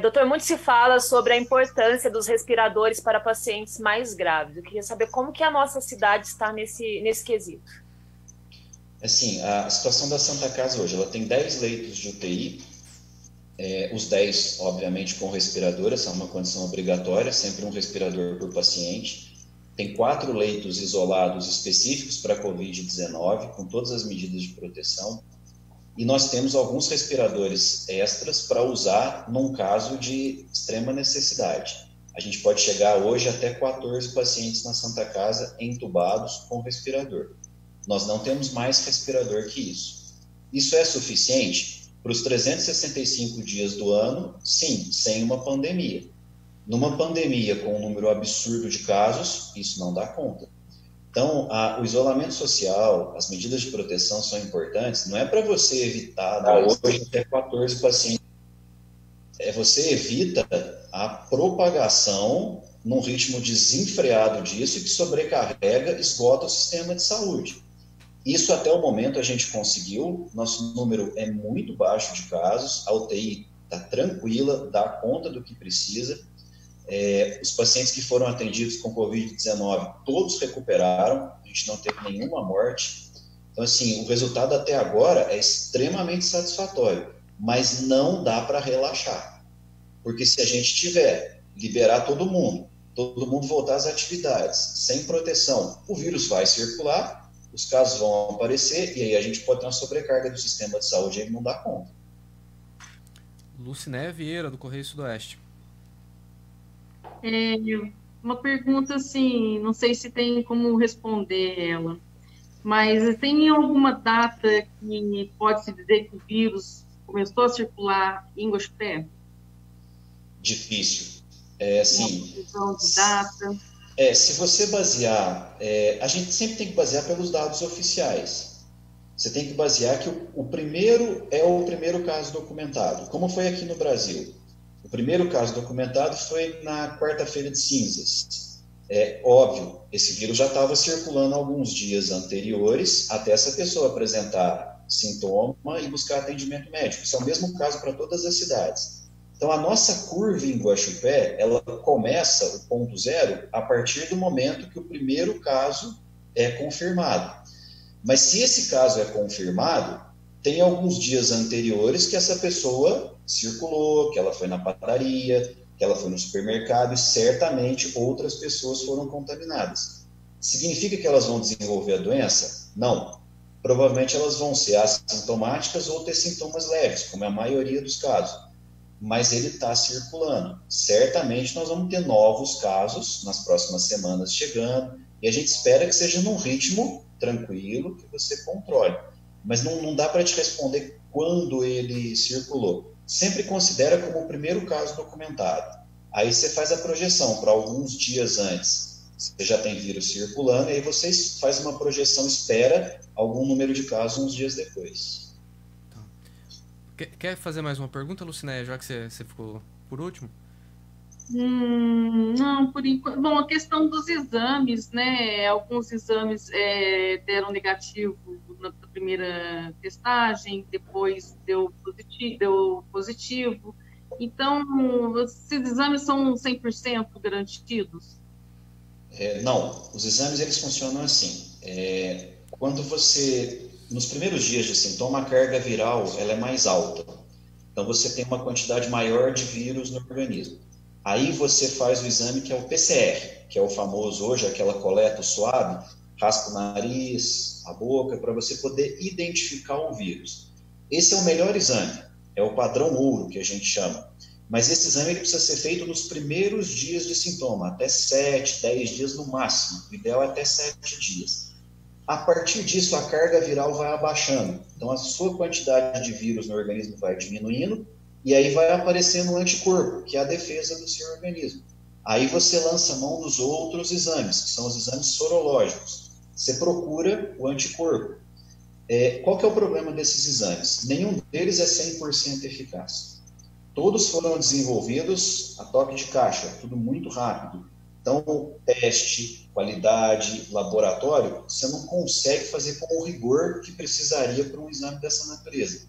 Speaker 8: Doutor, muito se fala sobre a importância dos respiradores para pacientes mais graves. Eu queria saber como que a nossa cidade está nesse quesito.
Speaker 5: Assim, a situação da Santa Casa hoje, ela tem 10 leitos de UTI, os 10, obviamente, com respirador, essa é uma condição obrigatória, sempre um respirador por paciente. Tem 4 leitos isolados específicos para a Covid-19, com todas as medidas de proteção. E nós temos alguns respiradores extras para usar num caso de extrema necessidade. A gente pode chegar hoje até 14 pacientes na Santa Casa entubados com respirador. Nós não temos mais respirador que isso. Isso é suficiente? Para os 365 dias do ano, sim, sem uma pandemia. Numa pandemia com um número absurdo de casos, isso não dá conta. Então, o isolamento social, as medidas de proteção são importantes, não é para você evitar hoje até 14 pacientes, você evita a propagação num ritmo desenfreado disso e que sobrecarrega, esgota o sistema de saúde. Isso até o momento a gente conseguiu, nosso número é muito baixo de casos, a UTI está tranquila, dá conta do que precisa. Os pacientes que foram atendidos com Covid-19, todos recuperaram, a gente não teve nenhuma morte. Então, assim, o resultado até agora é extremamente satisfatório, mas não dá para relaxar. Porque se a gente liberar todo mundo voltar às atividades, sem proteção, o vírus vai circular, os casos vão aparecer, e aí a gente pode ter uma sobrecarga do sistema de saúde e ele não dá conta.
Speaker 1: Lucinéia Vieira, do Correio Sudoeste.
Speaker 3: Uma pergunta assim, não sei se tem como responder ela, mas tem alguma data que pode-se dizer que o vírus começou a circular em Guaxupé?
Speaker 5: Difícil. Assim,
Speaker 3: uma previsão de data?
Speaker 5: Se você basear, a gente sempre tem que basear pelos dados oficiais. Você tem que basear que o primeiro é o primeiro caso documentado, como foi aqui no Brasil. O primeiro caso documentado foi na quarta-feira de cinzas. Óbvio, esse vírus já estava circulando alguns dias anteriores até essa pessoa apresentar sintoma e buscar atendimento médico. Isso é o mesmo caso para todas as cidades. Então, a nossa curva em Guaxupé, ela começa o ponto zero a partir do momento que o primeiro caso é confirmado. Mas se esse caso é confirmado, tem alguns dias anteriores que essa pessoa circulou, que ela foi na padaria, que ela foi no supermercado, e certamente outras pessoas foram contaminadas. Significa que elas vão desenvolver a doença? Não. Provavelmente elas vão ser assintomáticas ou ter sintomas leves, como é a maioria dos casos. Mas ele está circulando. Certamente nós vamos ter novos casos nas próximas semanas chegando, e a gente espera que seja num ritmo tranquilo, que você controle. Mas não dá para te responder quando ele circulou. Sempre considera como o primeiro caso documentado. Aí você faz a projeção para alguns dias antes. Você já tem vírus circulando, e aí você faz uma projeção, espera algum número de casos uns dias depois.
Speaker 1: Quer fazer mais uma pergunta, Lucinéia, já que você ficou por último?
Speaker 3: Não, por enquanto. Bom, a questão dos exames, né? Alguns exames deram negativo na primeira testagem, depois deu positivo. Então, esses exames são 100% garantidos?
Speaker 5: Não, os exames eles funcionam assim. Quando você, nos primeiros dias de sintoma, a carga viral ela é mais alta. Então, você tem uma quantidade maior de vírus no organismo. Aí você faz o exame que é o PCR, que é o famoso hoje, aquela coleta suave, raspa o nariz, a boca, para você poder identificar o vírus. Esse é o melhor exame, é o padrão ouro que a gente chama. Mas esse exame ele precisa ser feito nos primeiros dias de sintoma, até 7, 10 dias no máximo, o ideal é até 7 dias. A partir disso, a carga viral vai abaixando, então a sua quantidade de vírus no organismo vai diminuindo, e aí vai aparecendo um anticorpo, que é a defesa do seu organismo. Aí você lança mão dos outros exames, que são os exames sorológicos. Você procura o anticorpo. Qual que é o problema desses exames? Nenhum deles é 100% eficaz. Todos foram desenvolvidos a toque de caixa, tudo muito rápido. Então, teste, qualidade, laboratório, você não consegue fazer com o rigor que precisaria para um exame dessa natureza.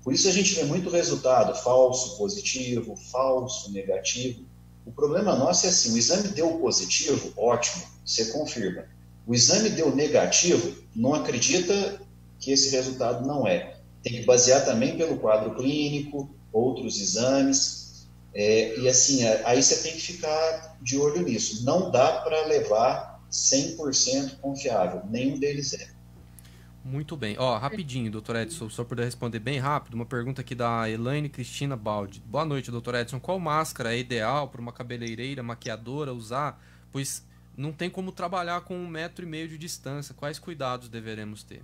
Speaker 5: Por isso a gente vê muito resultado falso, positivo, falso, negativo. O problema nosso é assim, o exame deu positivo, ótimo, você confirma. O exame deu negativo, não acredita que esse resultado não é. Tem que basear também pelo quadro clínico, outros exames, e assim, aí você tem que ficar de olho nisso. Não dá para levar 100% confiável, nenhum deles é.
Speaker 1: Muito bem. Rapidinho, doutor Edson, só puder responder bem rápido, uma pergunta aqui da Elaine Cristina Baldi. Boa noite, doutor Edson. Qual máscara é ideal para uma cabeleireira, maquiadora usar? Pois não tem como trabalhar com 1,5 metro de distância. Quais cuidados deveremos ter?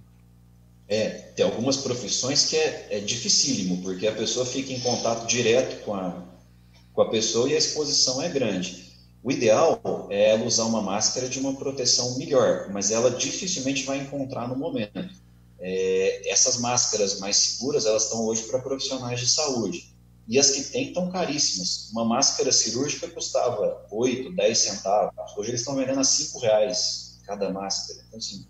Speaker 5: Tem algumas profissões que é dificílimo, porque a pessoa fica em contato direto com a pessoa e a exposição é grande. O ideal é ela usar uma máscara de uma proteção melhor, mas ela dificilmente vai encontrar no momento. Essas máscaras mais seguras, elas estão hoje para profissionais de saúde. E as que tem estão caríssimas. Uma máscara cirúrgica custava 8, 10 centavos. Hoje eles estão vendendo a R$5 cada máscara. Então, assim,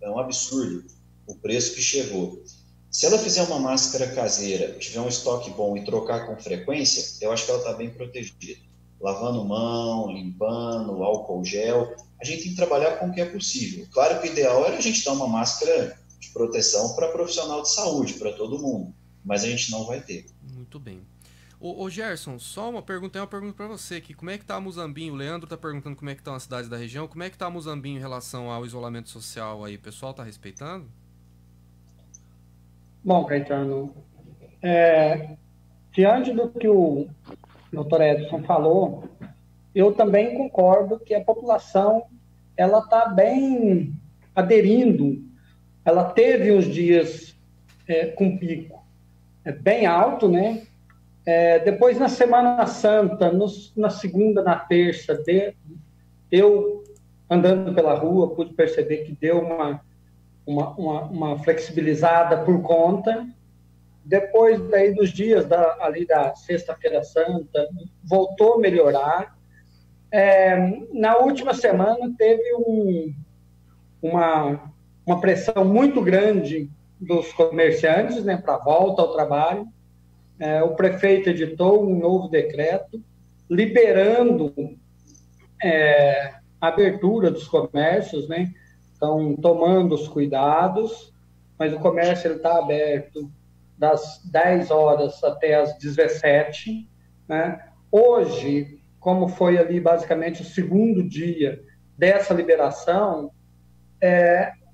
Speaker 5: é um absurdo. o preço que chegou. Se ela fizer uma máscara caseira, tiver um estoque bom e trocar com frequência, eu acho que ela está bem protegida. Lavando mão, limpando, álcool gel, a gente tem que trabalhar com o que é possível. Claro que o ideal era a gente dar uma máscara de proteção para profissional de saúde, para todo mundo, mas a gente não vai ter.
Speaker 1: Muito bem. Ô Gerson, só uma pergunta para você aqui. Como é que tá Muzambinho? O Leandro tá perguntando como é que estão as cidades da região. Como é que tá Muzambinho em relação ao isolamento social aí? O pessoal tá respeitando?
Speaker 6: Bom, Caetano, diante do que o Dr. Edson falou, eu também concordo que a população ela está bem aderindo. Ela teve uns dias com pico bem alto, né? Depois, na Semana Santa, na segunda, na terça, eu, andando pela rua, pude perceber que deu uma flexibilizada por conta. Depois daí dos dias ali da Sexta-feira Santa, voltou a melhorar. Na última semana, teve uma pressão muito grande dos comerciantes, né, para a volta ao trabalho. O prefeito editou um novo decreto liberando a abertura dos comércios, né? Estão tomando os cuidados, mas o comércio está aberto das 10 horas até as 17, né? Hoje, como foi ali basicamente o segundo dia dessa liberação,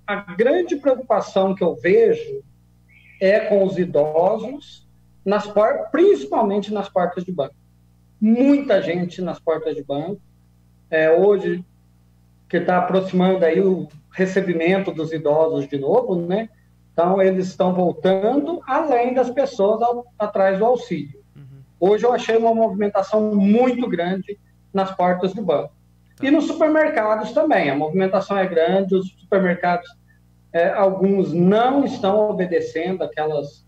Speaker 6: a grande preocupação que eu vejo é com os idosos, principalmente nas portas de banco. Muita gente nas portas de banco. Hoje, que está aproximando aí o recebimento dos idosos de novo, né? Então, eles estão voltando, além das pessoas atrás do auxílio. Hoje eu achei uma movimentação muito grande nas portas do banco. E nos supermercados também, a movimentação é grande, os supermercados, alguns não estão obedecendo aquelas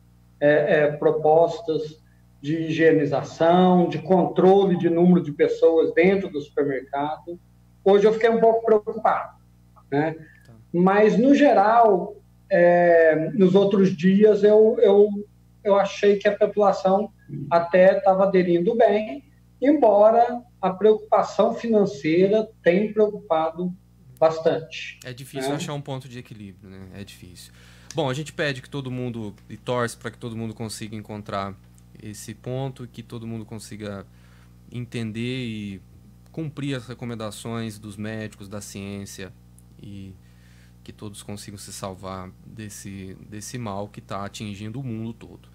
Speaker 6: propostas de higienização, de controle de número de pessoas dentro do supermercado. Hoje eu fiquei um pouco preocupado, né? Mas, no geral, nos outros dias eu achei que a população até estava aderindo bem, embora a preocupação financeira tenha preocupado bastante.
Speaker 1: É difícil achar um ponto de equilíbrio, né? É difícil. Bom, a gente pede que todo mundo, e torce para que todo mundo consiga encontrar esse ponto, que todo mundo consiga entender e cumprir as recomendações dos médicos, da ciência, e que todos consigam se salvar desse mal que está atingindo o mundo todo.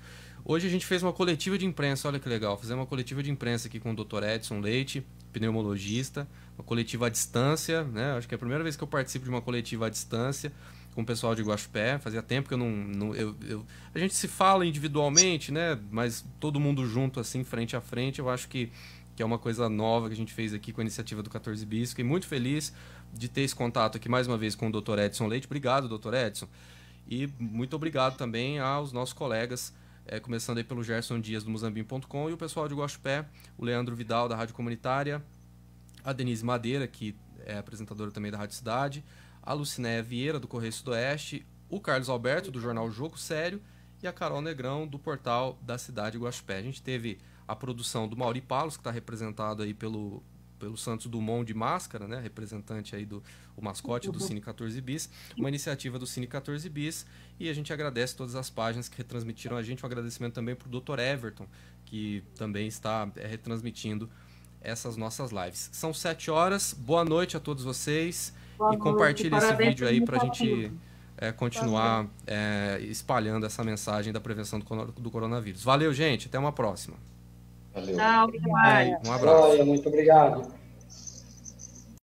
Speaker 1: Hoje a gente fez uma coletiva de imprensa, olha que legal, fizemos uma coletiva de imprensa aqui com o Dr. Edson Leite, pneumologista, uma coletiva à distância, né? Acho que é a primeira vez que eu participo de uma coletiva à distância com o pessoal de Guaxupé. Fazia tempo que a gente se fala individualmente, né? Mas todo mundo junto, assim, frente a frente, eu acho que é uma coisa nova que a gente fez aqui com a iniciativa do 14 Bis. Fiquei muito feliz de ter esse contato aqui mais uma vez com o Dr. Edson Leite. Obrigado, Dr. Edson. E muito obrigado também aos nossos colegas, começando aí pelo Gerson Dias do Muzambinho.com e o pessoal de Guaxupé, o Leandro Vidal da Rádio Comunitária, a Denise Madeira, que é apresentadora também da Rádio Cidade, a Lucinéia Vieira do Correio Sudoeste, o Carlos Alberto do jornal Jogo Sério e a Carol Negrão do portal da Cidade de Guaxupé. A gente teve a produção do Mauri Palos, que está representado aí pelo Santos Dumont de máscara, né? Representante aí o mascote do Cine 14 Bis, uma iniciativa do Cine 14 Bis, e a gente agradece todas as páginas que retransmitiram a gente. Um agradecimento também para o Dr. Everton, que também está retransmitindo essas nossas lives. São 7 horas, boa noite a todos vocês, e compartilhe esse vídeo aí para a gente continuar espalhando essa mensagem da prevenção do coronavírus. Valeu, gente, até uma próxima.
Speaker 5: Valeu.
Speaker 3: Tchau,
Speaker 1: Um abraço.
Speaker 6: Muito obrigado.